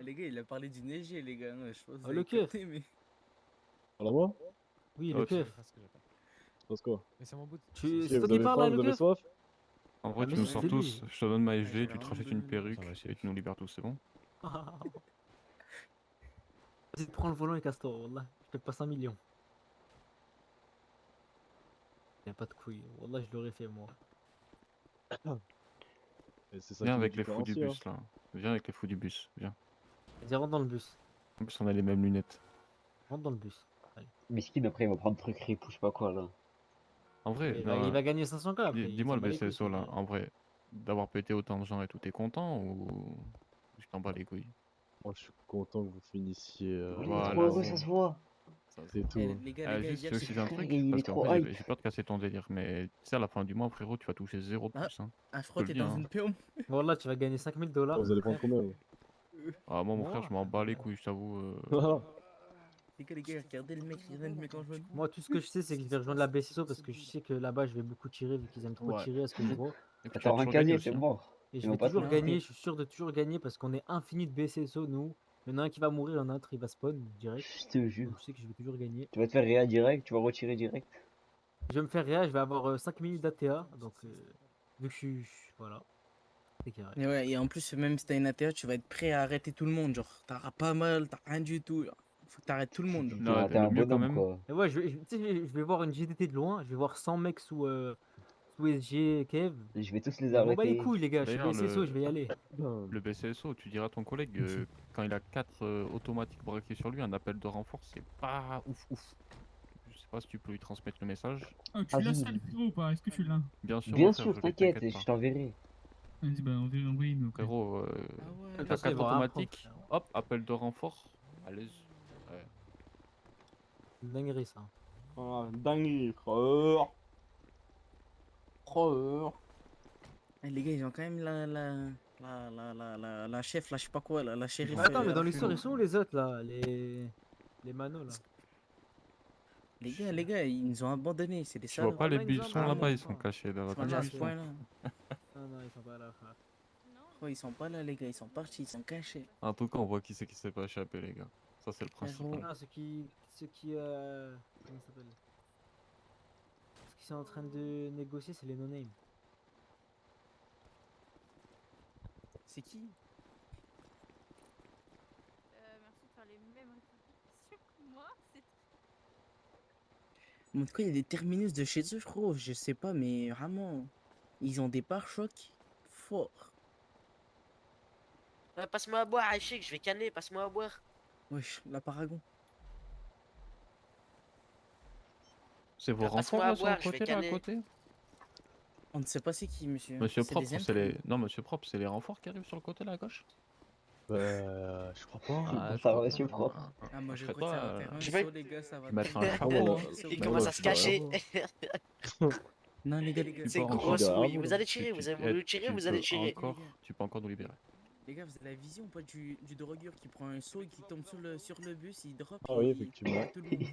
Les gars, il a parlé du neiger, les gars. Ouais, je pense que Ah, vous le avez keuf. capté, mais. Voilà, moi? Oui, le keuf. Passe quoi? C'est toi Si qui vous avez parles là, faim, le vous avez keuf? soif? En vrai, Ah, mais tu nous c'est sors lui. tous, je te donne ma SG, j'ai tu te vraiment rachètes donné une le perruque message. et tu nous libères tous, c'est bon? Vas-y, prends le volant et casse-toi, Wallah. Je te passe 1 million. Y'a pas de couilles. Wallah, je l'aurais fait moi. Et c'est ça Viens qui nous avec les fous du différencie, hein. bus là. Viens avec les fous du bus, viens. Vas-y, rentre dans le bus. En plus, on a les mêmes lunettes. Rentre dans le bus. Allez. Miskin, après, il va prendre truc rip ou je sais pas quoi là. En vrai, Il va gagner 500K après. il dis-moi s'en le bat les couilles, BCSO là, c'est- en vrai, d'avoir pété autant de gens et tout, t'es content ou je t'en bats les couilles? Moi, je suis content que vous finissiez. Il est Voilà, trop heureux, c'est ça se bon. voit. C'est tout. Eh, les gars, Juste, hier, je précise un Frère, truc, il est parce qu'en trop fait, hype. j'ai peur de casser ton délire, mais tu sais, à la fin du mois, frérot, tu vas toucher 0 de Ah, plus. Hein. ah, Je frérot, te le t'es dis, dans hein. une POM. Wallah, tu vas gagner 5000 $. Vous allez prendre combien vous Ah, moi, mon frère, Moi, je m'en bats les couilles, je t'avoue. Les gars, regardez le mec en jaune. Moi, tout ce que je sais, c'est que je vais rejoindre la BCSO parce que je sais que là-bas, je vais beaucoup tirer vu qu'ils aiment trop Ouais. tirer à ce que je vois. Et puis, tu Attends, vas un toujours gagner casier, aussi. c'est Hein. mort. Et Ils je vont vais pas toujours te gagner, marquer. je suis sûr de toujours gagner parce qu'on est infini de BCSO, nous. Il y en a un qui va mourir, il y en a un autre, il va spawn direct. Je te jure. Donc je sais que je vais toujours gagner. Tu vas te faire réa direct, tu vas retirer direct. Je vais me faire réa, je vais avoir 5 minutes d'ATA. Donc, vu que voilà. C'est carré. Et ouais, et en plus, même si t'as une ATA, tu vas être prêt à arrêter tout le monde. Genre, t'auras pas mal, t'as rien du tout. Genre, faut que t'arrêtes tout le monde. Tu vas Non, t'es un le mieux quand bonhomme même. quoi. Et ouais, tu sais, je vais voir une JDT de loin, je vais voir 100 mecs sous SG, Kev. Je vais tous les Mais m'en bats les arrêter. couilles, les gars, je suis D'ailleurs, BCSO, je vais y aller. le BCSO, tu diras à ton collègue, quand il a 4 automatiques braqués sur lui, un appel de renfort, c'est pas ouf ouf. Je sais pas si tu peux lui transmettre le message. Ah, tu l'as ça, le frérot, ou pas? Est-ce que tu l'as? Bien sûr, Bien mon frère, sûr, je vais, t'inquiète, t'inquiète je pas. t'enverrai. Vas-y, bah, envoyez-nous. après. Frérot, ouais, t'as de toute façon, 4 il va rien automatiques, hop, appel de renfort, allez. Ouais. Dinguerie ça. Ah, dingue, frère. Frère. Eh, les gars, ils ont quand même la chef, là, je sais pas quoi, la shérif. Mais attends, mais dans la l'histoire, fluo. ils sont où les autres là? Les manos là. Les gars, ils nous ont abandonnés, c'est des Tu vois salauds. pas les Là, ils billes nous sont ont là-bas, abandonnés. ils sont cachés dans la Franchement, à ce buisson. point-là. Non, non, ils sont pas là, frère. Oh, ils sont pas là, les gars, ils sont partis, ils sont cachés. En tout cas, on voit qui c'est qui s'est pas échappé, les gars. Ça, c'est le principal. Ah, ceux qui comment ça s'appelle? Ceux qui sont en train de négocier, c'est les no-name. C'est qui? Merci de faire les mêmes réflexions que moi. C'est En tout cas, il y a des terminus de chez eux, frérot, je sais pas, mais vraiment, ils ont des pare-chocs forts. Passe-moi à boire, Aïchik, je vais canner, passe-moi à boire. Wesh, la Paragon. C'est vos renforts passe-moi à là sur le boire, je vais côté là à canner. côté? On ne sait pas c'est qui, monsieur. Monsieur C'est Propre, des c'est les. intrus. Non, Monsieur Propre, c'est les renforts qui arrivent sur le côté là à gauche? Je crois pas. Ah, je Ça va, crois monsieur pas. propre. Ah, moi je Après crois que ça toi, va faire un je vais- saut, les gars, ça va tu mettras un faire chapeau, voilà. hein. saut. Il Non, commence non, à se je suis cacher. Non, les gars, C'est peux encore- grosse derrière oui. vous, Vous là. allez tirer, vous avez voulu tirer, vous allez tirer. Tu peux encore nous libérer. Les gars, vous avez la vision, pas du drogueur qui prend un saut et qui tombe sur le bus, il drop. Ah oui, il effectivement. tue tout le monde.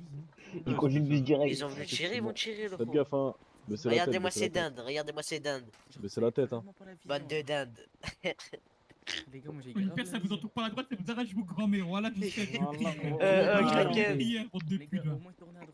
Il conduit le bus direct. Ils ont voulu tirer, ils vont tirer, le Faites fou. gaffe, hein. Mais c'est la tête. Regardez-moi baissez ces la tête. dindes, regardez-moi ces dindes. Mais c'est la tête, hein. Vraiment pas la vision. Bande de dindes. Les gars, moi j'ai Une grave personne, la ça vous vision. entoure par la droite, ça vous arrache vos grands-mères. Voilà, j'espère que Kraken. bande de Les gars, putes, là. au moins tournez à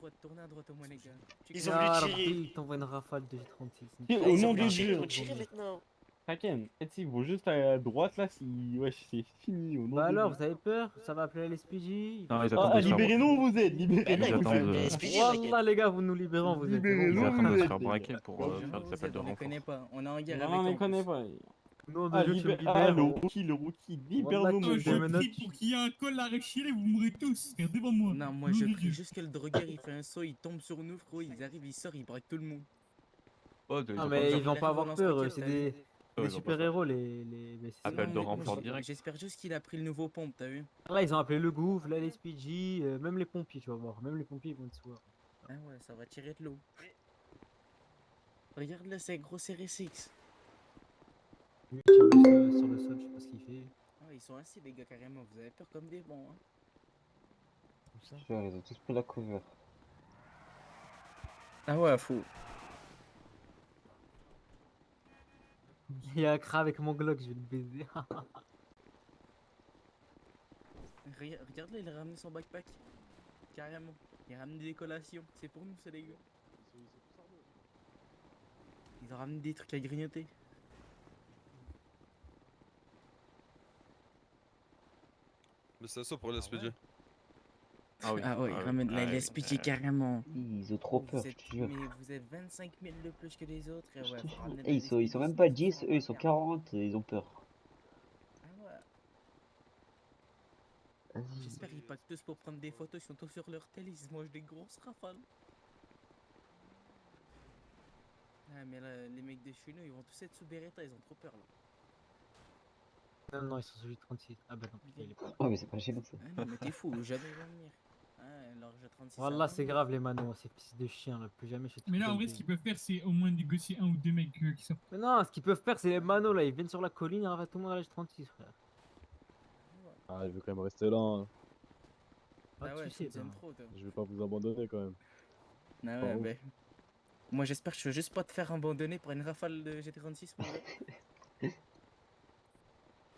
droite au moins, les gars. Ils ont voulu tirer. Il t'envoie une rafale de J36. Ils Au ont nom voulu de tirer, ils Dieu. vont tirer maintenant. Kraken, s'ils vont juste à droite là, si. Wesh, c'est fini. Au nom Bah de alors, Dieu. vous avez peur? Ça va appeler l'SPJ? Non, ils attendent Ah, de se faire- libérez-nous où vous êtes, Bah libérez-nous. non, ils vont faire attendent, le SPJ, t'inquiète. Wallah les gars, vous nous libérez, vous êtes. Libérez-nous. Ils attendent de se êtes faire des braquer gars. pour Genre, faire des appels de on les renfort. connaît pas, on est en guerre Non, avec on eux, les en connaît plus. pas. Non, Ah, de Dieu, tu me le libères. rookie, libère-nous, tu mon me Je gars. démenotes. prie pour qu'il y ait un col à rechiler, vous mourrez tous, frère, devant moi. Non, moi Nom je de prie Dieu. juste que le drogueur il fait un saut, il tombe sur nous, frérot, il arrive, il sort, il braque tout le monde. Oh, ils Non, ont pas mais besoin. ils vont pas avoir peur, c'est des ils ont pas super-héros, les BCSO. Appel de Non, mais renfort moi, direct. J'espère juste qu'il a pris le nouveau pompe, t'as vu? Là, ils ont appelé le gouv, là, l'SPJ, même les pompiers, tu vas voir. Même les pompiers, ils vont te soir. Ah ouais, ça va tirer de l'eau. Regarde là, c'est gros CRSX. Lui, qui est sur le sol, je sais pas ce qu'il fait. Ah, ils sont assis, les gars, carrément. Vous avez peur comme des bons, hein. Comme ça. Ils ont tous pris la cover. Ah ouais, fou. Il y a un cra avec mon Glock, je vais le baiser. Regarde là, il a ramené son backpack. Carrément. Il a ramené des collations. C'est pour nous, ça, les gars. Ils ont ramené des trucs à grignoter. Mais c'est ça pour l'SPG. Ah ouais, ils ramènent la LSPG carrément. Ils ont trop peur, Vous je êtes, te jure. mais vous êtes 25 000 de plus que les autres. Et ouais, faut ramener Eh, la ils sont même LSPG, pas sinon 10, eux ils sont 40, ils ont peur. Ah ouais. Vas-y. J'espère qu'ils packent tous pour prendre des photos, ils sont tous sur leur tel, ils se mangent des grosses rafales. Ah mais là, les mecs de chez nous, ils vont tous être sous Beretta, ils ont trop peur là. Non, non, ils sont sur le 36. Ah bah non, putain, il est pas. Oh, mais c'est pas chez nous ça. Ah non mais t'es fou, jamais ils vont venir. Ah, alors j'ai 36 Voilà, c'est grave les manos, ces fils de chiens là, plus jamais chez Mais là, en vrai, ce qu'ils peuvent faire, c'est au moins négocier un ou deux mecs qui sortent. Mais non, ce qu'ils peuvent faire, c'est les manos là, ils viennent sur la colline, ils ravaient tout le monde à l'âge 36, frère. Ah, je vais quand même rester là. Hein. Pas de Ah ouais, soucis, tu toi. aimes trop toi. Je vais pas vous abandonner quand même. Ah Pas ouais, ouf. ben. Moi j'espère que je veux juste pas te faire abandonner pour une rafale de GT36 mon gars.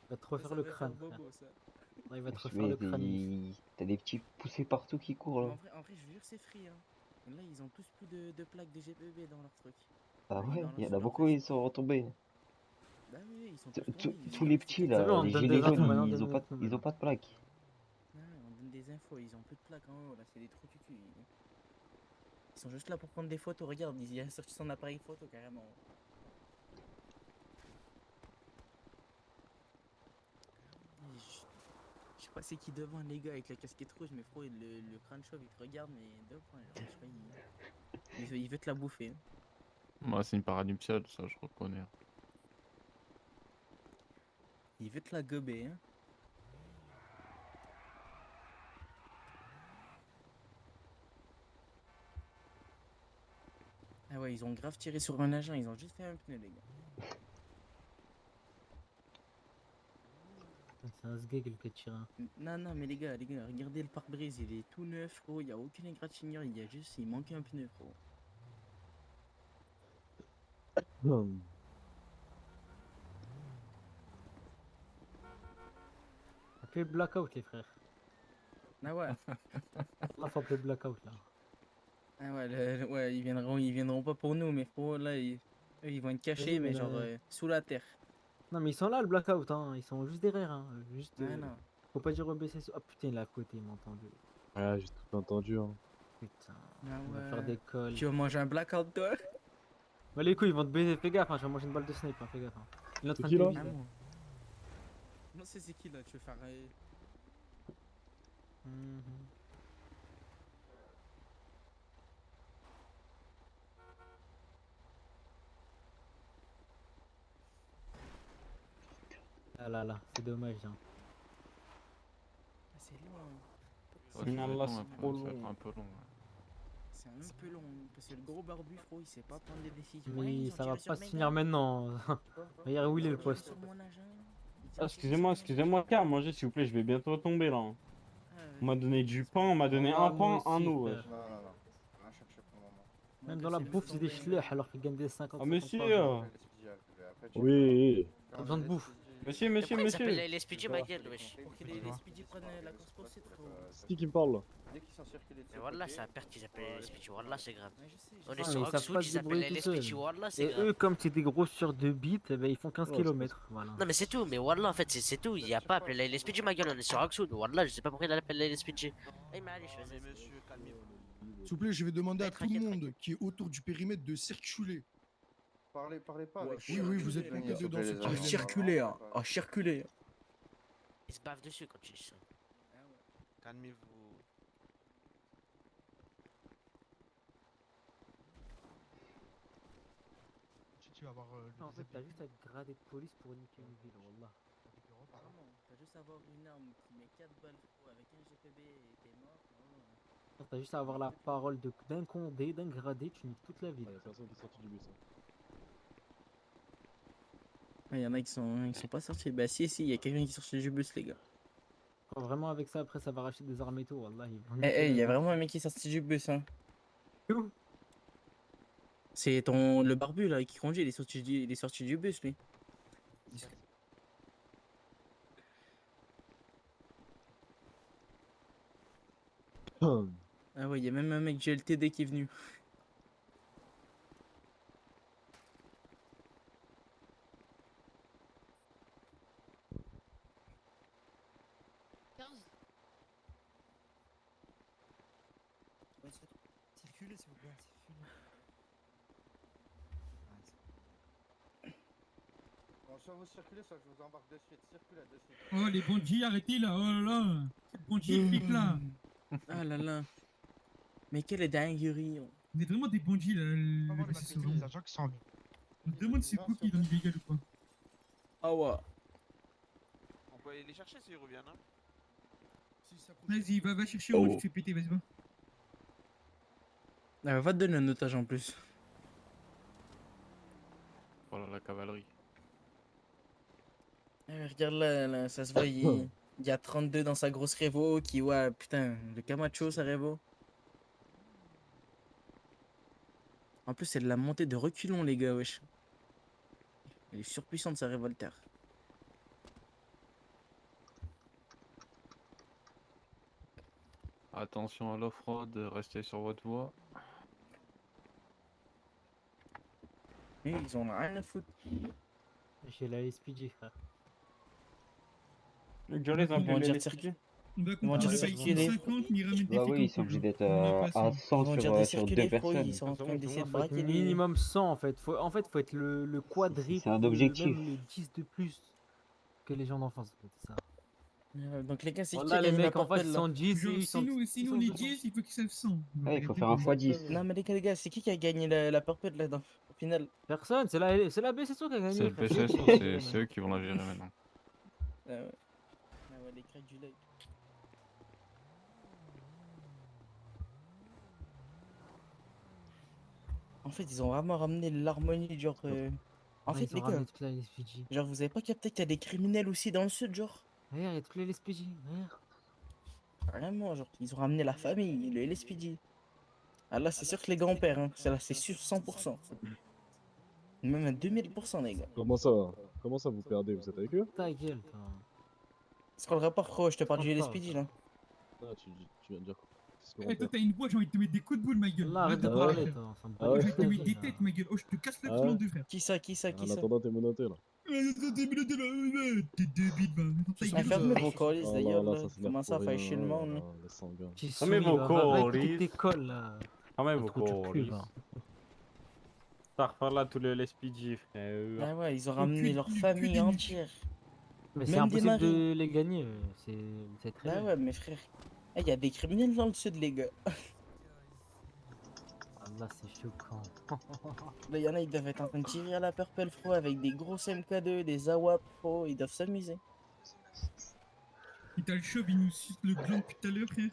Il va te refaire Ça le va crâne, faire frère. bobo, ça. Non, il va te Mais refaire le crâne. vif. t'as des petits poussés partout qui courent Mais là. en vrai, je vous jure, c'est free. Hein. Là, ils ont tous plus de plaques de GPB dans leur truc. Ah Ils ouais, balancent il y en sur a leur beaucoup, veste. ils sont retombés. Bah oui, ils sont tous tombés. Tous les petits Vous savez, là, on les donne gilets des infos jaunes, maintenant, ils ont pas, donne-nous ils ont pas de plaques. Ouais, on donne des infos, ils ont plus de plaques en haut, là, c'est des trous du cul. Ils sont juste là pour prendre des photos, regarde, il a sorti son appareil photo carrément. Je sais pas c'est qui devant les gars avec la casquette rouge, mais frérot, le crâne chauve il te regarde, mais deux points, genre, je sais pas, il veut te la bouffer. Moi, c'est une paranuptiale, ça, je reconnais. Il veut te la gober, hein. Ah ouais, ils ont grave tiré sur un agent, ils ont juste fait un pneu, les gars. C'est un sgeg le Ketchira. Non, non, mais les gars, regardez le pare-brise, il est tout neuf, frérot, il y a aucune égratignure, il manque un pneu, frérot. Appelez blackout les frères. Ah ouais. Là, faut appeler blackout là. Ah ouais, ouais, ils viendront pas pour nous, mais frérot, là, eux, ils vont être cachés, Vas-y, mais mais genre là- sous la terre. Non mais ils sont là le blackout hein, ils sont juste derrière hein. Juste. Ouais, non. Faut pas dire rebaisser. Ah putain il est à côté, il m'a entendu. Ouais, j'ai tout entendu. Hein. Putain. Ah On va ouais. faire des calls. Tu vas manger un blackout, toi? Bah les couilles ils vont te baiser, fais gaffe hein, je vais manger une balle de snipe, hein, fais gaffe. Hein. Il est en C'est train qui, de là te viser. Non, c'est qui là? Tu veux faire. Mhm. Ah là là, c'est dommage. Hein. Ah, c'est long. Ouais, ça va être Là, long, un c'est peu, trop ça va être long. un peu long. Ouais. C'est un peu long, parce que le gros barbu, frérot, il sait pas prendre des décisions. Mais Ouais, ils ont ça va tiré sur pas se mes finir gars. maintenant. Regarde où il est le Ils ont tiré poste. sur mon agent. Ah, excusez-moi, car manger s'il vous plaît, je vais bientôt tomber là. Ah, On m'a donné du pain, on m'a donné un pain, un eau. frère. wesh. Rien chercher pour le moment. Même dans la bouffe, c'est des schlech alors qu'ils gagnent des 50. Ah, monsieur Oui. T'as besoin de bouffe. Monsieur, Pourquoi il s'appelle monsieur. la LSPG ma gueule, wesh. Pour que les LSPD prennent la course poursuite, frérot. C'est qui me parle là? Dès qu'ils sont circulés de Mais voilà, c'est un père qu'ils appellent la LSPG, voilà, c'est grave. Ouais, je sais. On est Ah, mais sur ils savent Oxwood, pas se ils appellent la débrouiller tout LSPG, seuls. voilà, c'est Et grave. eux, comme c'est des grosseurs de bits, eh ben, ils font 15 Ouais, km. Voilà. Non mais c'est tout, mais voilà en fait c'est tout, il y a pas appelé la LSPG ma gueule, on est sur Oxwood, voilà je sais pas pourquoi il appelle la LSPG. Eh mais allez, je Mais faisais. monsieur, calmez-vous. S'il vous plaît, je vais demander à Ouais, tout le tranquille, monde qui est autour du périmètre de circuler. Parlez pas avec Oui, oui, vous êtes comptés dedans. ceux qui viennent. Circuler, hein. Ah, circuler. Ils se bavent dessus quand tu dis ça. Calmez-vous. Tu vas avoir le En fait, t'as déshabillé. juste à être gradé de police pour niquer une ville, wallah. Vraiment, t'as juste à avoir une arme qui met 4 balles, frérot, avec un GPB et t'es mort. T'as juste à avoir la parole d'un condé, d'un gradé, tu niques toute la ville. Y'a personne qui est sorti du bus. Hein. Il y en a qui sont pas sortis. Bah si, il y a quelqu'un qui est sorti du bus, les gars. Quand vraiment avec ça, après ça va racheter des armes et tout, wallah. Ils vont Eh, niquer il y a la ville. vraiment un mec qui est sorti du bus, hein. Où? C'est le barbu, là, qui conduit, il est sorti du bus, lui. Ah ouais, il y a même un mec GLTD qui est venu. Circulez s'il vous plaît, circulez. Bon, soit vous circulez, soit je vous embarque de suite. Circulez de suite. Oh, les bandits, arrêtez là, oh là là. Les bandits, flics là. Ah là là. Mais quelle dinguerie. Vous êtes vraiment des bandits là. Les agents qui sont. On se demande c'est quoi qui est dans l'illégal ou pas. Ah ouais. On peut aller les chercher s'ils reviennent. Hein. Vas-y, va chercher où tu te fais péter, vas-y, va. Va te donner un otage en plus. Voilà la cavalerie. Regarde là, ça se voit, il y a 32 dans sa grosse Revo qui, ouais, putain, le Camacho, sa Revo. En plus, c'est de la montée de reculons, les gars, wesh. Elle est surpuissante, sa Revolter. Attention à l'off-road, restez sur votre voie. Et ils ont rien à foutre. J'ai la SPG, frère. Le Jolie, Ils vont dire circuler. Ils vont dire circuler. Bah oui, ils sont obligés d'être à 100 Ils vont dire sur des 2 circulés, pro, personnes. ils sont en train d'essayer de Faut être braquer les... minimum 100 en fait. Faut être le quadriple. C'est un objectif. Même le 10 de plus que les gens d'enfance. En fait, c'est ça. Donc les gars, c'est qui Voilà, qui a les mis la mecs en face portelle, ils là sont 10 et ils sont. Sinon les 10, il faut qu'ils savent 100. Ouais, il faut faire un x10. Non mais les gars, c'est qui a gagné la purple là-dedans, au final? Personne, c'est la BCSO qui a gagné. C'est le frère. PCSO, c'est eux qui vont la gérer maintenant. Ah ouais. Ah ouais, les cracks du like. En fait, ils ont vraiment ramené l'harmonie, genre... En Ouais, fait, ils ont les gars, ramené toute la SPG. genre, vous avez pas capté qu'il y a des criminels aussi dans le sud, genre? Regarde, il y a toutes les SPG. Regarde. Vraiment, genre, ils ont ramené la famille, le LSPD. Ah là, c'est sûr que les gars, on perd, hein. C'est là, c'est sûr 100%. Même à 2000%, les gars. Comment ça vous perdez? Vous êtes avec eux? Ta gueule, toi. C'est quoi le rapport, gros? Je te parle du LSPD, là. Ah, tu viens de dire quoi? Eh, toi, t'as une voix, j'ai envie de te mettre des coups de boule, ma gueule. Là, arrête de parler, toi. Ça me Ah ouais. Je vais te mettre des têtes, ma gueule. Oh, je te casse la tronche de frère. Qui ça, qui ça, qui En ça? attendant, t'es menotté là. T'es débile, va. Fermez vos colis, Oh d'ailleurs, là, là. ça s'énerve Comment ça, pour faire rien, chier le monde, là. les sanguins. Qui Fermez vos va écouter colis. tes cols, là. Fermez vos Trou du cul, colis. va. Ça refaire là tout le LSPG, frère. Ah ouais, ils ont ramené leur famille entière. Mais c'est Même des impossible maris. de les gagner. C'est très Ah bien. ouais, mes frères. Il y a des criminels dans le sud, les gars. Ah, là, c'est choquant. Là, y en a, ils doivent être en train de tirer à la Purple Pro avec des gros MK2, des AWAP Pro, ils doivent s'amuser. Il t'a le chauve, il nous suce le gland depuis tout à l'heure, frère.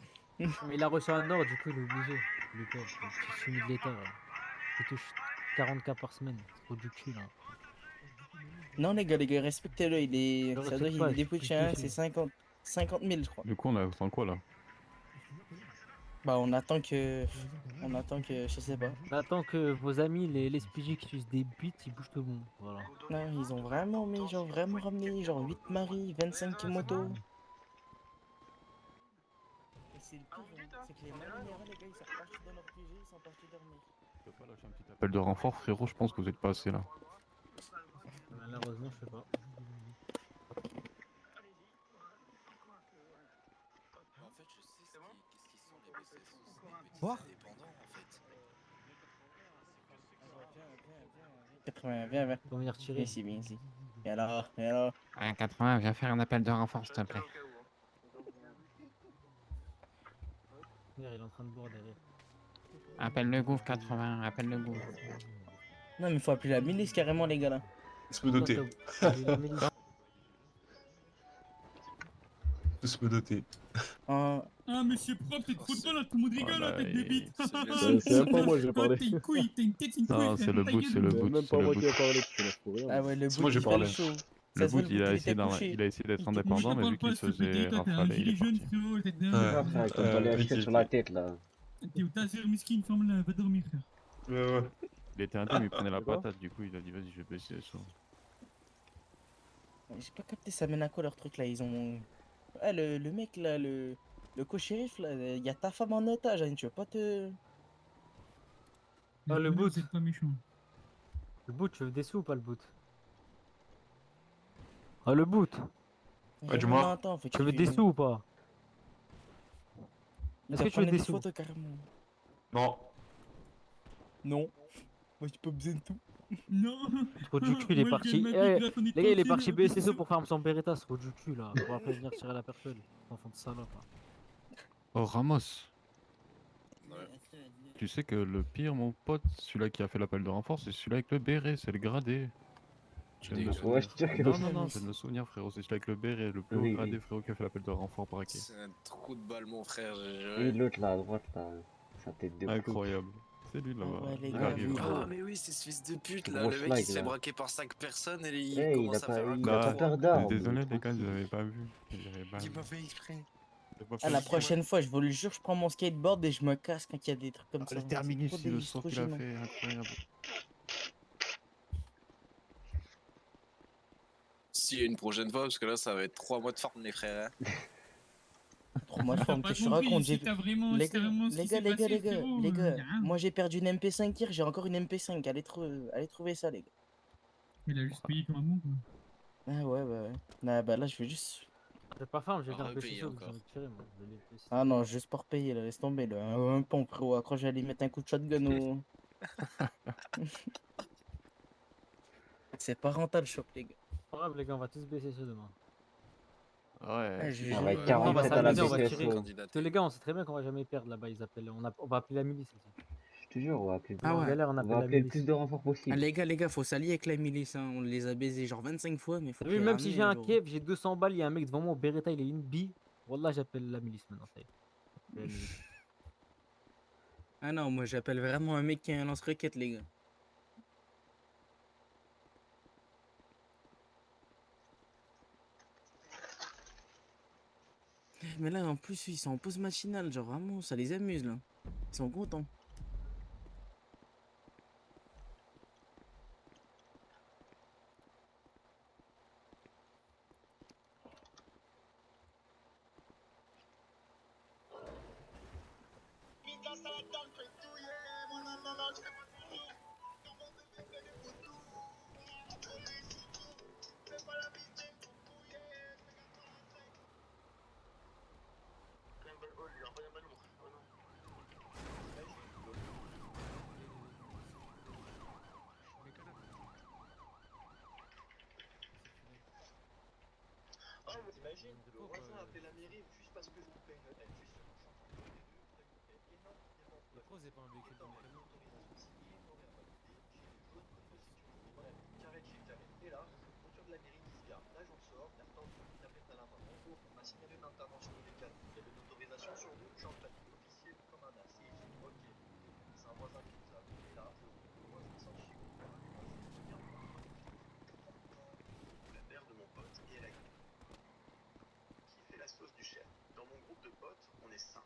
Mais il a reçu un ordre, du coup, il est obligé. Le pauvre, le petit soumis de l'État, là. Il touche 40K par semaine. C'est trop du cul, là. Non, les gars, respectez-le. Il est. Je Ça respecte doit, il pas, est je dépouché, suis hein, touché. c'est 50 000, je crois. Du coup, on attend quoi là? Bah, on attend que. On attend que. Je sais pas. On attend que vos amis, les SPG qui utilisent des bits, ils bougent tout le monde. Voilà. Non, ils ont vraiment mis, genre, vraiment ramené, genre, 8 maris, 25 motos. Et c'est le pire, c'est que les mariners, les gars, ils sont repartis dans leur QG, ils sont partis dormir. Tu peux pas lâcher un petit appel de renfort, frérot, je pense que vous êtes pas assez là. Malheureusement, je sais pas. Quoi? 80, viens. Faut venir tirer. Ici, viens ici. Viens là, viens là. 80, viens faire un appel de renfort, s'il te plaît. Regarde, il est en train de boire derrière. Appelle le gouffre 80, appelle le gouffre. Non, mais faut appeler la milice carrément, les gars là. Se me doter. Se me doter. Ah, monsieur propre, t'es trop drôle, là, tout le monde rigole, là, tête de bite. C'est même pas moi, j'ai parlé. T'as une couille, t'as une tête, une couille. Non, c'est le boot, c'est le boot. Même pas moi qui ai parlé, tu connais pour rien. Ah ouais, le C'est bout moi, j'ai il fait parlé. le show. Le Ça se voit, boot, il a essayé d'être indépendant, mais vu qu'il se faisait rafaler, il est parti. Frère, quand on les acheter sur la tête là. T'es au taser, miskin, ferme-la, va dormir, frère. Ouais. Il était un mais il prenait la patate, du coup il a dit vas-y, je vais baisser ça. J'ai pas capté, ça mène à quoi leur truc là? Ils ont. Ah, le mec là, le co-shérif là, y a ta femme en otage, hein, tu veux pas te. Ah, le boot. C'est pas méchant. Le boot, tu veux des sous ou pas le boot? Ah, le boot. Ah, du moins. Tu veux des sous ou pas? Est-ce que tu veux des sous? photos carrément. Non. Non. Moi j'ai pas besoin de tout. Non. Trop du cul, il est Moi, je parti. gagne ma Eh, vie grâce à un les gars, il est étranger, parti mais BSSO pour faire son Beretta, ce trop du cul là. Pour après venir tirer la personne. Enfant de salope. Là. Oh, Ramos. Tu sais que le pire, mon pote, celui-là qui a fait l'appel de renfort, c'est celui-là avec le béret, c'est le gradé. Je viens de me Ouais, souvenir. je te jure que Non, oui. non, non, je viens de me souvenir, frérot, c'est celui avec le béret, le plus haut Oui, gradé, oui. frérot, qui a fait l'appel de renfort braqué. C'est un trou de balle, mon frère. Oui, l'autre là, à droite là. Sa tête de fou. Incroyable. C'est lui là-bas. ouais, les Il gars, arrive. Ah, mais oui, c'est ce fils de pute Ce là. gros Le mec schlag, il se fait là. braquer par 5 personnes et il Eh, commence à faire un il a pas coup. peur d'armes. Désolé les gars, je tranquille. l'avais pas vu. Je l'avais pas Il vu. m'a fait exprès. J'ai pas Ah, fait la exprès. prochaine fois, je vous le jure, je prends mon skateboard et je me casse quand il y a des trucs comme ça. Le C'est terminus, trop le c'est saut trop qu'il a gênant. fait, incroyable. Si, une prochaine fois, parce que là, ça va être 3 mois de forme, les frères. Hein. 3 mois de T'as forme, pas qu'est-ce que je compris, raconte? si t'as vraiment, Les si t'as gars, vraiment ce les qui gars, s'est les gars, passé, les gars, frérot, les y a gars. rien. Moi j'ai perdu une MP5 hier, j'ai encore une MP5. Allez trouver ça, les gars. Il a juste payé comme un mou, quoi. Ah ouais, bah ouais. Ah, bah là, je vais juste. C'est pas ferme, j'ai Ah, fait un repayer BSSO, j'ai encore. envie de tirer moi. Je l'ai fait, Ah non, juste pour payer, là, laisse tomber, là. Un pont, frérot. Après, j'allais mettre un coup de shotgun au. C'est pas rentable, shop, les gars. Pas grave, les gars, on va tous BSSO demain. Ouais. Ah, Ça va être Non, on va 47 à la s'amuser, on va tirer. BCSO. Parce que les gars, on sait très bien qu'on va jamais perdre là-bas, ils appellent. On va appeler la milice aussi. Je te jure, on va appeler, Ah En ouais. galère, on on va appelle la appeler le milice. plus de renforts Ah, possible. les gars, faut s'allier avec la milice, hein. On les a baisés genre 25 fois, mais faut T'as vu, les même si ramener j'ai un jour. kev, j'ai 200 balles, il y a un mec devant moi au Beretta, il est une bille. Wallah, j'appelle la milice maintenant, ça y est. J'appelle la milice. Ah non, moi j'appelle vraiment un mec qui a un lance-roquette, les gars. Mais là, en plus, ils sont en pause machinale, genre vraiment, ça les amuse là. Ils sont contents. T'imagines, le voisin a appelé la mairie juste parce que je vous paye une aide. Je suis sûr que je suis en train de payer énormément de Pourquoi vous avez pas un véhicule dans le camion? autorisation signée, non verbalisée, j'ai le jaune, si tu veux. Voilà, carré de chez carré. Et là, voiture de la mairie qui se gare. Là, j'en sors, la tente qui t'appelle à la main. En gros, on m'a signalé une intervention illégale. Il y avait une autorisation sur deux, je suis en train officiel comme un as. Et j'ai dit, ok, c'est un voisin qui nous a appelé. Et là, le voisin sort chez vous. La mère de mon pote et elle a qui fait la sauce du chef. Dans mon groupe de potes, on est 5.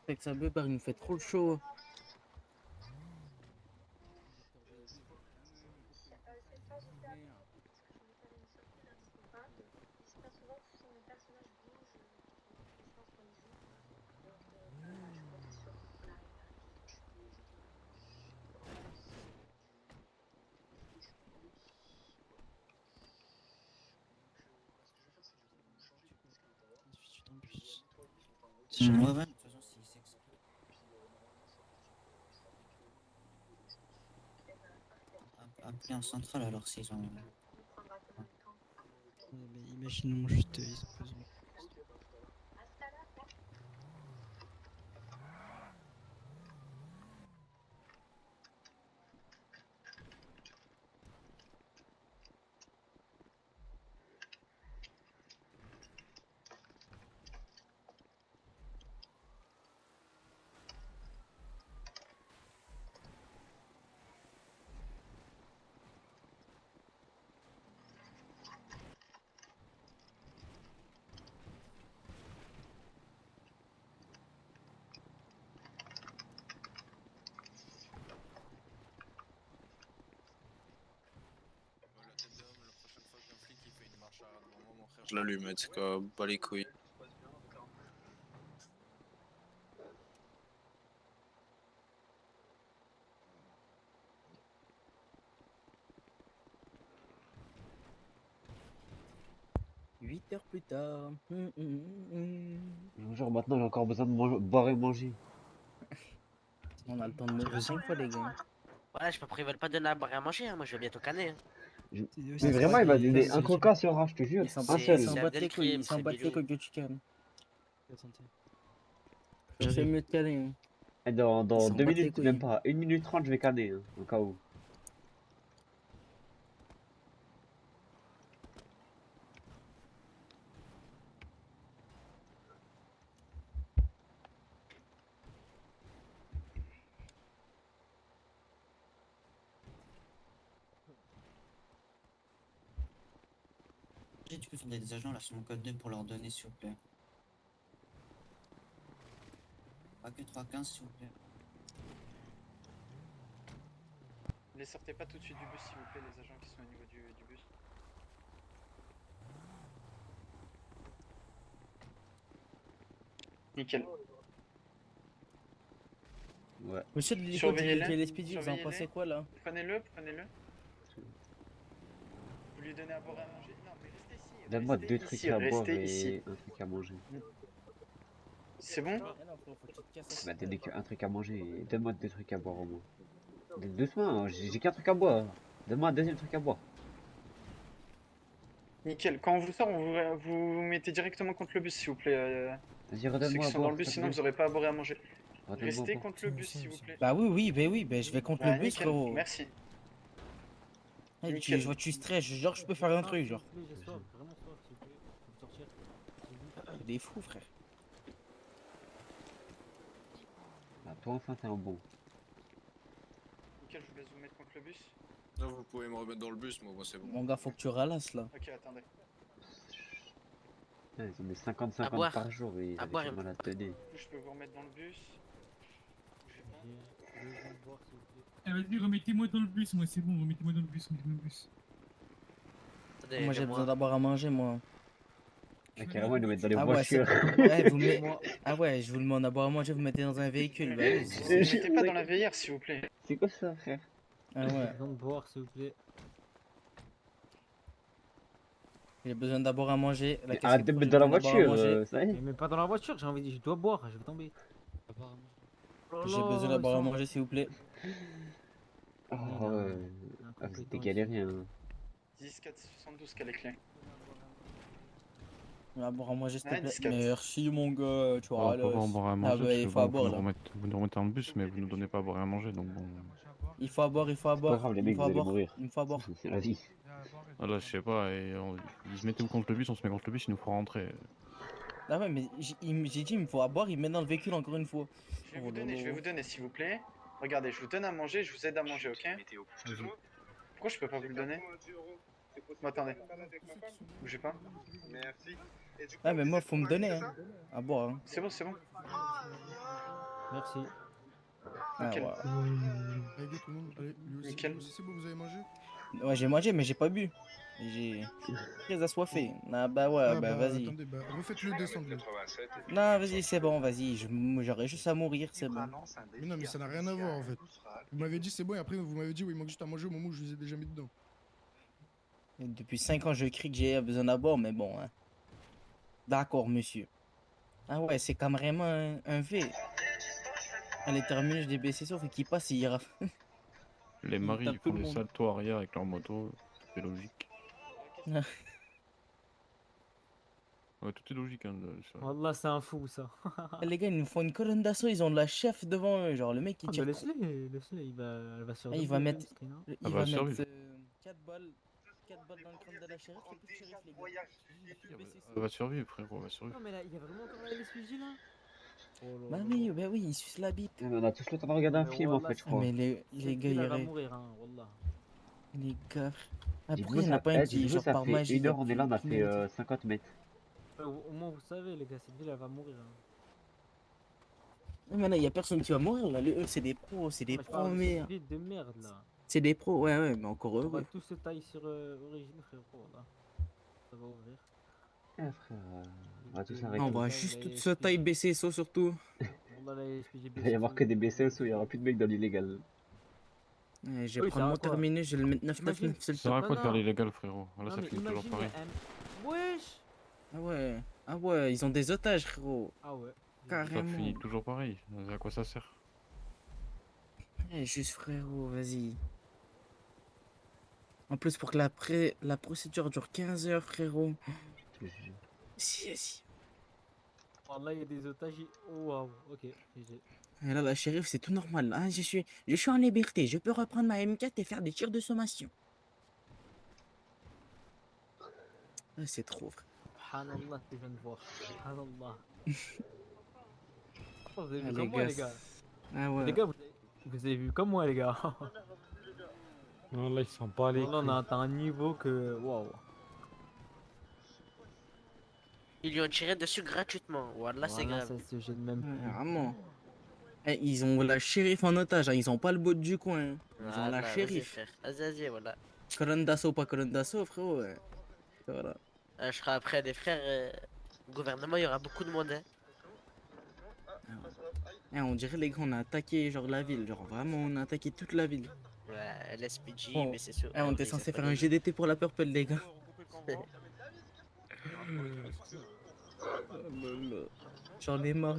Avec sa beubar, il nous fait trop le show. Ouais, ouais, de toute façon, s'il s'exclut. Appeler un central alors s'ils ont. Mais imaginons juste, ils ont besoin. Je l'allume, c'est quoi, bas les couilles. Huit heures plus tard. Genre maintenant j'ai encore besoin de boire et manger. On a le temps de mourir 5 fois, les gars. Ouais, je peux pas, ils veulent pas donner à boire et à manger, hein. Moi je vais bientôt canner. Hein. Mais vraiment il m'a donné un coca sur Raf, je te jure. Ils s'en Un seul. battent les couilles, ils s'en battent les couilles que tu calmes. Je sais mieux de caler. Hein. Et dans Ils s'en 2 battent les minutes, couilles. même pas. 1 minute 30 je vais canner, hein, au cas où. Tu peux faire des agents là sur mon code 2 pour leur donner s'il vous plaît. Pas que 3-15 s'il vous plaît. Les sortez pas tout de suite du bus s'il vous plaît, les agents qui sont au niveau du bus. Nickel. Ouais. Monsieur de l'hélico Surveillez-les. de l'SPD, vous en Surveillez-les. pensez quoi là? Prenez-le, prenez-le. Vous lui donnez à boire et à manger. Non, mais restez ici. Donne-moi restez 2 trucs ici, à boire restez et ici. un truc à manger. C'est bon? Bah donner qu'un truc à manger et donne-moi 2 trucs à boire au moins. Doucement, hein, j'ai qu'un truc à boire. Donne-moi un deuxième truc à boire. Nickel. Quand on vous sort, vous vous mettez directement contre le bus s'il vous plaît. Vas-y, Ceux redonne-moi qui à sont dans boire. le bus, s'il te sinon plaît. vous aurez pas à boire et à manger. Redonne-moi à Restez boire. contre le bus s'il vous plaît. Bah oui, je vais contre Bah, le bus, nickel. frérot. Merci. Hey, Nickel. je vois que tu stresses, genre je peux faire un truc, genre. J'ai soif, vraiment soif, s'il vous plaît. Faut me sortir. Il est fou, frère. Ah, toi enfin t'es un bon. Nickel, je vous laisse vous mettre contre le bus. Non, vous pouvez me remettre dans le bus, moi c'est bon. Mon gars, faut que tu ralasses là. Ok, attendez. Ouais, ils ont des À 50-50 boire. par jour et ils À avaient boire, du il me mal à tenir. Je peux vous remettre dans le bus. Bougez pas. J'ai besoin de boire, s'il vous plaît. Ah, vas-y, remettez-moi dans le bus, moi c'est bon, remettez-moi dans le bus, remettez-moi dans le bus. Attendez, Moi j'ai viens-moi. besoin d'avoir à manger, moi. Ah, carrément ils nous mettent dans les Ah ouais, voitures. ouais, ah ouais, je vous demande à boire à manger, vous mettez dans un véhicule. Bah, allez, Vous mettez pas dans la VR s'il vous plaît. C'est quoi ça, frère? Ah ouais. J'ai besoin de boire, s'il vous plaît. J'ai besoin d'abord à manger. La Arrête de me mettre dans la voiture, ça y est. Mais pas dans la voiture, j'ai envie de... Je dois boire, je vais tomber. J'ai besoin d'abord à manger, s'il vous plaît. Oh ouais. Ah, vous êtes des galériens. 10 4 72 quelle est clé. D'abord à manger, s'il te Ouais, plaît. 10-4. Merci, mon gars. Tu On vois, va pas boire à manger, ah bah, parce il que faut à bon, boire vous là. nous remettez dans le bus, mais vous nous donnez pas à boire et à manger, donc bon. Il faut à boire, il faut à C'est pas boire. grave, les Il mecs, faut vous à allez boire. mourir. Il faut à boire. C'est la vie. Ah là, je sais pas, ils se mettaient contre le bus, on se met contre le bus, il nous faut rentrer. Ah ouais, mais j'ai dit, il me faut à boire, il me met dans le véhicule encore une fois. Je vais vous donner s'il vous plaît. Regardez, je vous donne à manger, je vous aide à manger, ok? Pourquoi je peux pas vous le donner? Bon, attendez. Bougez pas. Merci. Ah, mais moi, faut me donner, hein. À boire, hein. C'est bon, c'est bon. Merci. Ah, Nickel. ouais. Allez, go, tout le monde. Allez, lui aussi, Nickel. vous aussi, c'est bon, vous avez mangé? Ouais, j'ai mangé, mais j'ai pas bu. J'ai très assoiffé. Ah bah ouais, Ah, bah vas-y. Attendez, bah refaites-le descendre. là. Non, vas-y, c'est bon, vas-y. J'aurais juste à mourir, c'est bon. Mais non, mais ça n'a rien à voir en fait. Vous m'avez dit c'est bon et après vous m'avez dit oui, il manque juste à manger au moment où je vous ai déjà mis dedans. Et depuis 5 ans, je crie que j'ai besoin à boire, mais bon. Hein. D'accord, monsieur. Ah ouais, c'est comme vraiment un V. À les terminus des BC sauf qu'il passe, il ira. Les maris, tape ils tout font le des monde. saltos arrière avec leur moto, c'est logique. Ouais, tout est logique, hein. Wallah, c'est un fou ça. Les gars, ils nous font une colonne d'assaut, ils ont de la chef devant eux. Genre, le mec, il Ah, tire. bah, laisse-le, elle va se faire Ah, il doubler, va mettre, mesquine, hein. il Elle va va mettre survivre. 4 balles dans le crâne de la shérif, et puis le shérif, les gars. Elle va survivre, frérot, elle va survivre. Non, mais là, il y a vraiment encore la LSPJ là. Oh là Bah oui, il suce la bite. On a tous le temps de regarder un Mais film en wallah, fait, je Ah, crois. mais les gars, il il va rêvent. mourir, hein, wallah. Les gars. Ah, Dites-vous, pourquoi il n'y en a pas un qui, dites-vous, genre, ça par fait magie, 1 heure, on est là, on a fait 50 mètres. Au moins, vous savez, les gars, cette ville, elle va mourir. Hein. Mais là, il y a personne qui va mourir, là. Eux, c'est des pros, c'est des Mais je pros, parle de cette merde. ville de merde là. C'est des pros, ouais, mais encore On va heureux. tous se tailler sur Origine, frérot, là. Ça va ouvrir. Eh frère, on va tous On arrêter. va juste toute ce taille BCSO surtout. On va les SPG Il va y avoir que des BCSO, il y aura plus de mecs dans l'illégal. Je vais Oui, ça prendre va mon quoi terminus, je vais le mettre 999 Imagine- sur le Ça sert à top. quoi de faire non. l'illégal, frérot? Là, Non, ça mais finit toujours imagine, pareil. Wesh. Ah ouais, ils ont des otages, frérot. Ah ouais. Ça Carrément. finit toujours pareil. À quoi ça sert? Eh, juste frérot, vas-y. En plus, pour que la procédure dure 15 heures, frérot. Si. Oh, là, il y a des otages. Oh, waouh. Ok. GG. Et là, la shérif, c'est tout normal. Ah, je suis en liberté. Je peux reprendre ma M4 et faire des tirs de sommation. Ah, c'est trop, frère. Subhanallah, tu viens de voir. Subhanallah. Oh, vous avez Ah, vu les comme moi, gars, les gars. Ah ouais. Les gars, vous avez vu comme moi, les gars. Non, là, ils sont pas les. Là, on a atteint un niveau que. Waouh. Ils lui ont tiré dessus gratuitement. Voilà, c'est Voilà, grave. ça se gêne même plus. Vraiment. Eh, ils ont la shérif en otage, hein. Ils ont pas le bot du coin. Hein. Ils ont Voilà, la vas-y, shérif. frère. Vas-y, voilà. Colonne d'assaut, pas colonne d'assaut, frérot. Ouais. Voilà. Je serai après les frères. Gouvernement, il y aura beaucoup de monde. Hein. Eh, on dirait les gars, on a attaqué genre la ville. Genre vraiment, on a attaqué toute la ville. Ouais, l'SPJ, Bon. mais c'est sûr. Eh, on était censé faire un GDT pour la Purple, les gars. J'en ai marre.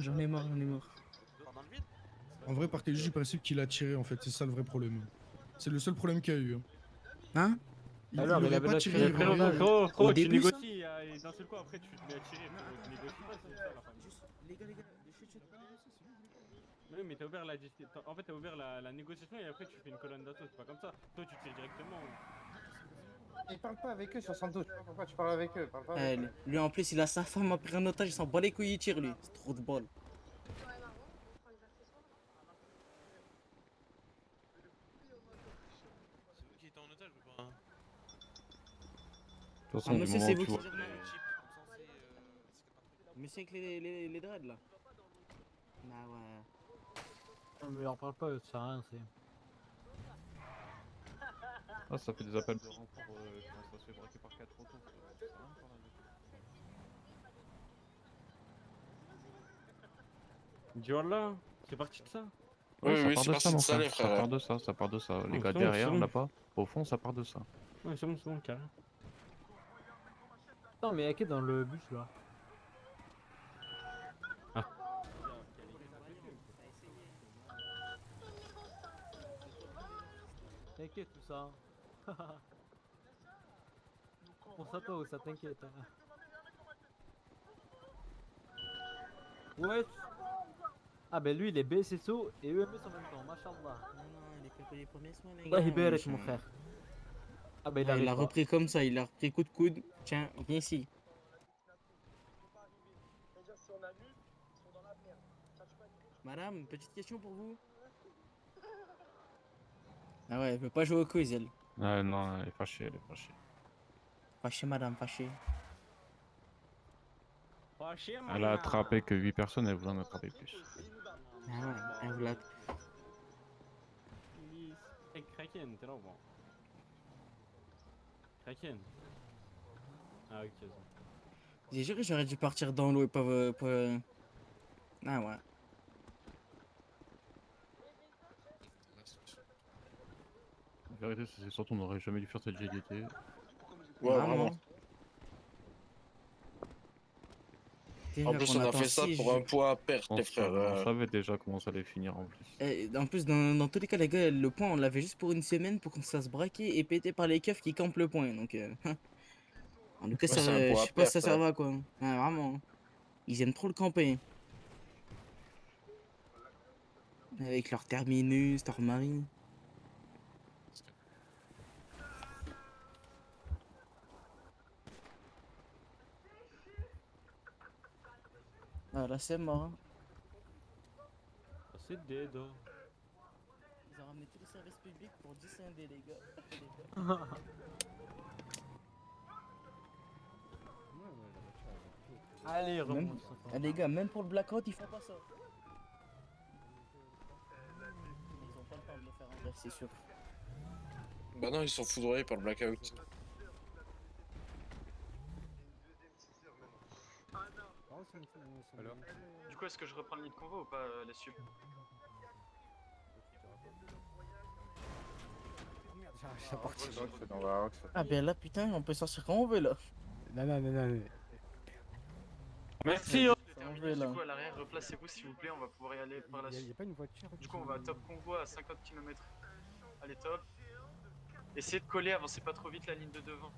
En vrai, partez juste du principe qu'il a tiré, en fait. C'est ça le vrai problème. C'est le seul problème qu'il y a eu. Hein Alors, il aurait avait pas la tiré, tiré, il aurait rien. Frérot, Au tu début, ça négocies et d'un seul coup après tu te mets à tirer. Frérot, tu négocies pas, c'est ça la fin. Les gars, Oui, mais t'as ouvert en fait, t'as ouvert la négociation et après tu fais une colonne d'assaut, c'est pas comme ça. Toi tu tires directement. Il parle pas avec eux, 72. Je sais pas pourquoi tu parles avec eux. Parle pas Eh, avec eux. lui en plus, il a sa femme après un otage, il s'en bat les couilles, il tire lui. C'est trop de bol. C'est vous qui étiez en otage ou pas? De toute façon, Ah, du monsieur, moment c'est où vous tu qui vois- gérez Monsieur avec les dreads là. Ah ouais. Non, mais on parle pas, ça sert à rien, c'est. Ah, ça fait des appels de renfort quand ça se fait braquer par 4 autos. Ça sert à rien de parler avec eux. Diollah, c'est parti de ça. Ouais, Oui, ça part de c'est ça, parti mon de ça, frère. les Ça frères. part de ça, ça part de ça. Les Oh, gars c'est bon, derrière, c'est bon. là-bas, au fond, ça part de ça. Ouais, c'est bon, carré. Non, mais il y a qui dans le bus là? T'inquiète tout ça. Pense à toi ou ça t'inquiète. Hein. Ouais. Ah ben lui il est BSSO et EMS en même temps, machallah. Non, il est fait les premiers soins, les Allah gars. Ibarak mon frère. Ah ben il Ah, il arrive a pas. repris comme ça, il a repris coup de coude. Tiens, viens ici. Madame, petite question pour vous. Ah ouais, elle veut pas jouer au quiz, elle. Ouais, non, elle est fâchée, elle est fâchée. Fâchée, madame, fâchée. Elle a attrapé que 8 personnes, elle voulait en attraper plus. Ah ouais, elle vous l'a... Hey, Kraken, t'es là ou pas? Kraken. Ah, ok, c'est bon. J'ai juré que j'aurais dû partir dans l'eau et pas... Ah ouais. La vérité, c'est surtout on n'aurait jamais dû faire cette GDT. Ouais, vraiment. En plus, on a fait ça pour un point à perte, les frères. On savait déjà comment ça allait finir en plus. En plus, dans tous les cas, les gars, le point, on l'avait juste pour une semaine pour qu'on se fasse braquer et péter par les keufs qui campent le point. Donc, en tout cas, Ouais, ça, c'est un je point à sais pas si ça perte, va à quoi. Ouais, vraiment. Ils aiment trop le camper. Avec leur terminus, leur marine. Ah là, c'est mort. Hein. Ah, c'est dead. Oh. Ils ont ramené tous les services publics pour descender, les gars. Allez, Même... remonte. Ah, les gars, même pour le blackout, ils font pas ça. Ils ont pas le temps de le faire en vrai, c'est sûr. Bah non, ils sont foudroyés par le blackout. Alors Du coup, est-ce que je reprends le lit de convoi ou pas, les sup? Ah ben là putain, on peut sortir quand on veut là. Non. Merci. Ça Terminus, va, du là. coup, à l'arrière, replacez-vous s'il vous plaît, on va pouvoir y aller par la Y a suite. pas une voiture Du coup, on va top convoi à 50 km. Allez, top. Essayez de coller, avancez pas trop vite la ligne de devant.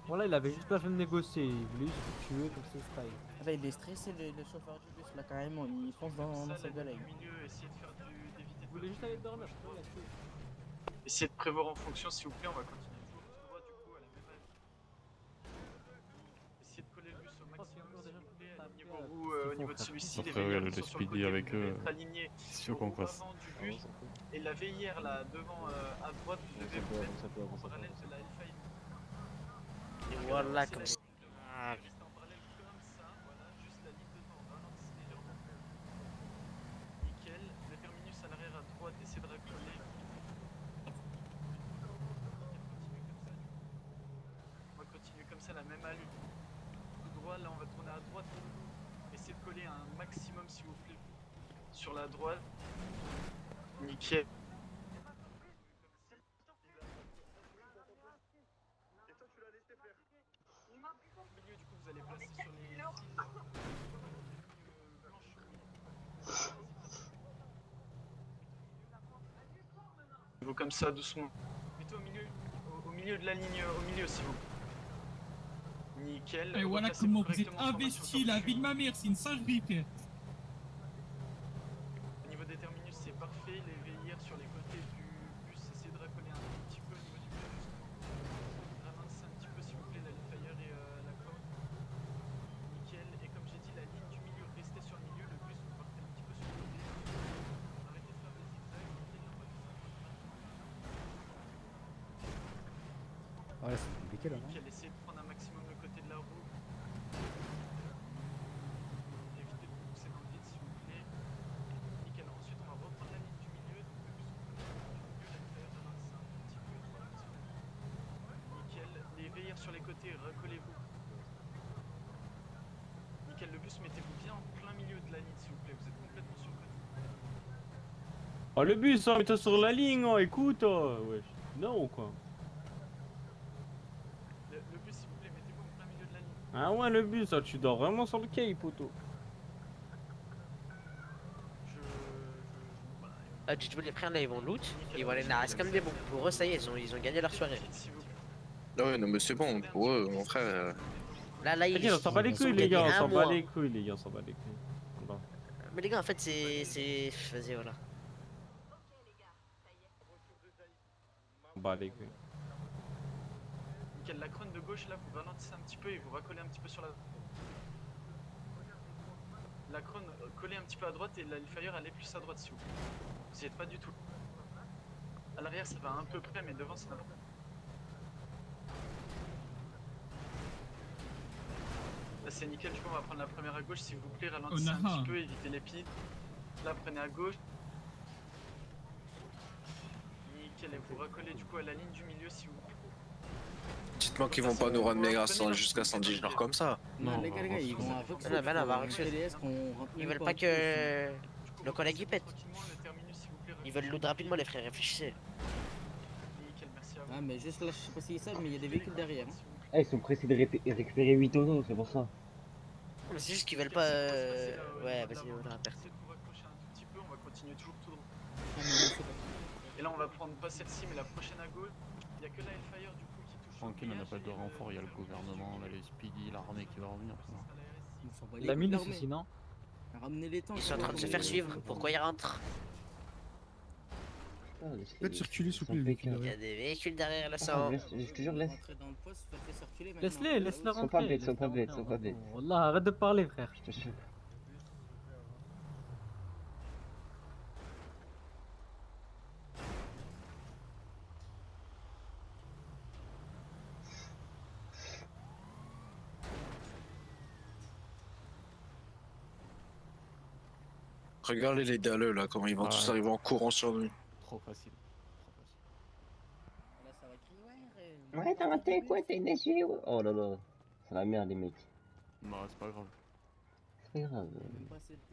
Voilà, il avait juste pas fait de négocier, il voulait juste te tuer comme c'est style. Ah bah, il est stressé le chauffeur du bus là carrément, il fonce dans sa galère. Milieu, essayez de faire d'éviter Il voulait juste aller dormir, il a tué. Essayez de prévoir en fonction s'il vous plaît, on va continuer toujours tout droit du coup à la même allure. Essayez de coller le bus au maximum s'il vous plaît, alignez vos roues au niveau de celui-ci, les Après, veilleurs le qui sont sur le speedy côté, avec vous devez eux, être alignés c'est sûr qu'on au fasse. avant du bus et la veillère là devant à droite, vous devez vous mettre en parallèle de la L5. Et voilà comme ça. Juste en parallèle comme ça, voilà, juste la ligne de devant, ralentissez légèrement. Nickel, le terminus à l'arrière à droite, essayez de raccoler. On va continuer comme ça, la même allure. Tout droit, là on va tourner à droite. Essayez de coller un maximum s'il vous plaît. Sur la droite. Nickel. Au milieu, du coup, vous allez placer sur les fils comme ça, doucement. Mettez au milieu de la ligne, au milieu s'il vous plaît. Nickel. Et voilà Replacez comment vous êtes correctement investi, la vie de ma mère, c'est une singerie, frère. Au niveau des terminus, c'est parfait. Les veilleurs sur les côtés du bus, essayez de racoler un petit peu au niveau du bus, justement. Ramassez un petit peu, s'il vous plaît, la ligne fire et la corde. Nickel. Et comme j'ai dit, la ligne du milieu, restez sur le milieu. Le bus, vous partez un petit peu sur le côté. Arrêtez de faire des zigzags. Nickel, on va faire ça. Ouais, c'est compliqué là, non? Nickel, essayez de prendre un maximum le côté de la roue. Évitez de vous pousser dans le vide, s'il vous plaît. Nickel, ensuite on va reprendre la ligne du milieu. Donc le bus, on peut la faire avancer un petit peu. Nickel, les veilleurs sur les côtés, recollez-vous. Nickel, le bus, mettez-vous bien en plein milieu de la ligne, s'il vous plaît. Vous êtes complètement sur le côté. Oh le bus, hein, mets-toi sur la ligne, oh, écoute, oh, wesh. Non quoi. Le bus, s'il vous plaît, mettez-vous en plein milieu de la ligne. Ah ouais le bus, oh, tu dors vraiment sur le quai, poteau. Ah, tu vois, les frères là ils vont loot, ils vont aller naras comme des bons. Pour eux, ça y est, ils ont gagné leur soirée. Ah ouais, non, mais c'est bon, pour eux, mon frère. Là, ils On s'en bat les ils ont couilles, les gars, gagné on un s'en bat mois. les couilles, les gars, on s'en bat les couilles. Voilà. Mais les gars, en fait, c'est. Vas-y, voilà. On bat les couilles. Nickel, la crâne de gauche là, vous ralentissez un petit peu et vous racollez un petit peu sur la. La crâne collez un petit peu à droite et la fire elle est plus à droite si vous plaît. Vous y êtes pas du tout. À l'arrière ça va un peu près mais devant c'est n'importe quoi. Là c'est nickel, du coup on va prendre la première à gauche s'il vous plaît, ralentissez un Naha. petit peu, évitez les pieds. Là prenez à gauche. Nickel, et vous racollez du coup à la ligne du milieu s'il vous plaît. Dites-moi qu'ils vont pas nous ramener jusqu'à 110 genres comme ça. Non, les gars, ils vont à Roxy. Non, bah non, on va Roxy. Ils veulent pas que le collègue y pète. Ils veulent loot rapidement, les frères, réfléchissez. Nickel, merci à vous. Ah, mais juste là, je sais pas s'ils savent, mais il y a des véhicules derrière. Hein. Ah, ils sont pressés de récupérer 8 autos, c'est pour ça. Mais c'est juste qu'ils veulent pas. Ouais, vas-y, voilà, perte. Essayez de vous raccrocher un tout petit peu, on va continuer toujours tout droit. Ah, mais c'est pas- Et là on va prendre pas celle-ci mais la prochaine à gauche. Il y a que la Hellfire du coup qui touche. Tranquille, on n'a pas de renfort, il y a le gouvernement, là, les speedy, l'armée qui va revenir. Ils s'en bat les La couilles de minus l'armée. aussi, non? Ramenez les tanks. Ils sont en train de se faire suivre. Pourquoi ils rentrent? Faites circuler s'il vous plaît les véhicules Il y a derrière. des véhicules derrière là, ça. Ah, je te jure, laisse. Rentrer dans le poste, faites circuler maintenant. Laisse-les, laisse-les Ils sont pas rentrer. bêtes, ils sont pas laisse-les bêtes, ils sont rentrer, pas bêtes. Wallah, arrête de parler, frère. Je te jure. Regardez les dalleux là, comment ils vont tous arriver en courant sur nous. Trop facile. Là, ça va crier, ouais. Ouais, t'as raté quoi, t'es une SUV. Oh là là, c'est la merde, les mecs. Non, c'est pas grave. C'est pas grave.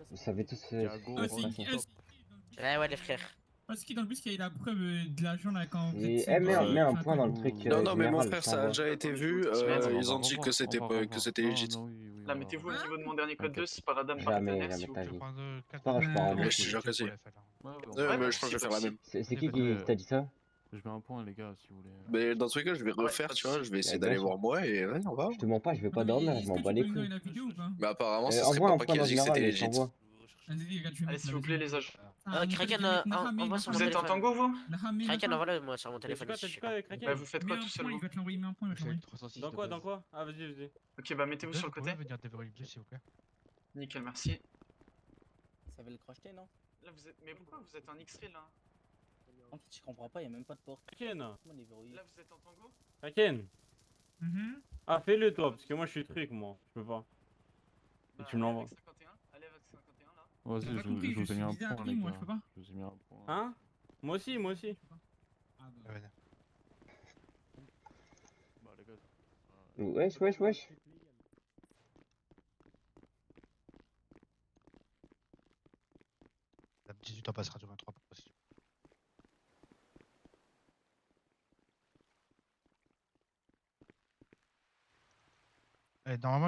Vous savez tous Thiago, Ah, Ron, c'est Ron. Ouais, les frères. Parce qu'il dans le bus qu'il y a eu la preuve de l'argent là quand vous Et, êtes eh merde, séparés, mets un enfin, point quand- dans le truc Non, non, mais mon général, frère, je ça a t'envoie. déjà été vu. Ils ont dit que c'était légitime. Là, mettez-vous au niveau de mon dernier code 2 si par Adam Jamais partenaire, la s'il vous mettre à plaît. vie. C'est pas grave, je pars en Ouais, moto. je te jure que si. Ouais, Mais je pense que je vais faire la même. C'est qui t'a dit ça? Je mets un point, les gars, si vous voulez. Mais dans tous les cas, je vais refaire, tu vois. Je vais essayer bien d'aller sûr. voir moi et ouais, on va. Je te mens pas, je vais pas dormir, je m'en bats les couilles. la vidéo ou pas Mais apparemment, ce serait Envoie un papa point qui a dans dit que général, c'était mais je légit. t'envoie. Vas-y, regarde, je vais Allez, mettre s'il là, vous plaît, vas-y. les agents. Kraken, envoie sur mon Vous êtes en téléphone. tango, vous Kraken, envoie-le moi sur mon téléphone. T'as ici, dit je sais quoi, pas. Kraken Bah, vous faites quoi Mets un tout seul, point, vous il va te l'envoyer, mets un point, il va te l'envoyer. Dans quoi, dans quoi? Ah, vas-y, vas-y. Ok, bah mettez-vous sur le côté. venir déverrouiller le bus, s'il vous plaît. Nickel, merci. Ça veut le crocheter, non? Là, vous êtes. Mais pourquoi vous êtes en X-ray là En fait, je comprends pas, y a même pas de porte. Kraken. Comment les verrouiller? Là, vous êtes en tango Kraken. Ah, fais-le toi, parce que moi je suis truc, moi. Je peux pas. Et tu me l'envoies. Allez avec 51 là. Vas-y, T'as pas compris, je vous ai mis un suis point, bizarre, les moi, gars. je peux pas. Je vous ai mis un point. Hein? Moi aussi, moi aussi. Bah, les gars. Wesh. Dame 18 ans passera du 23 pour procédure. Normalement,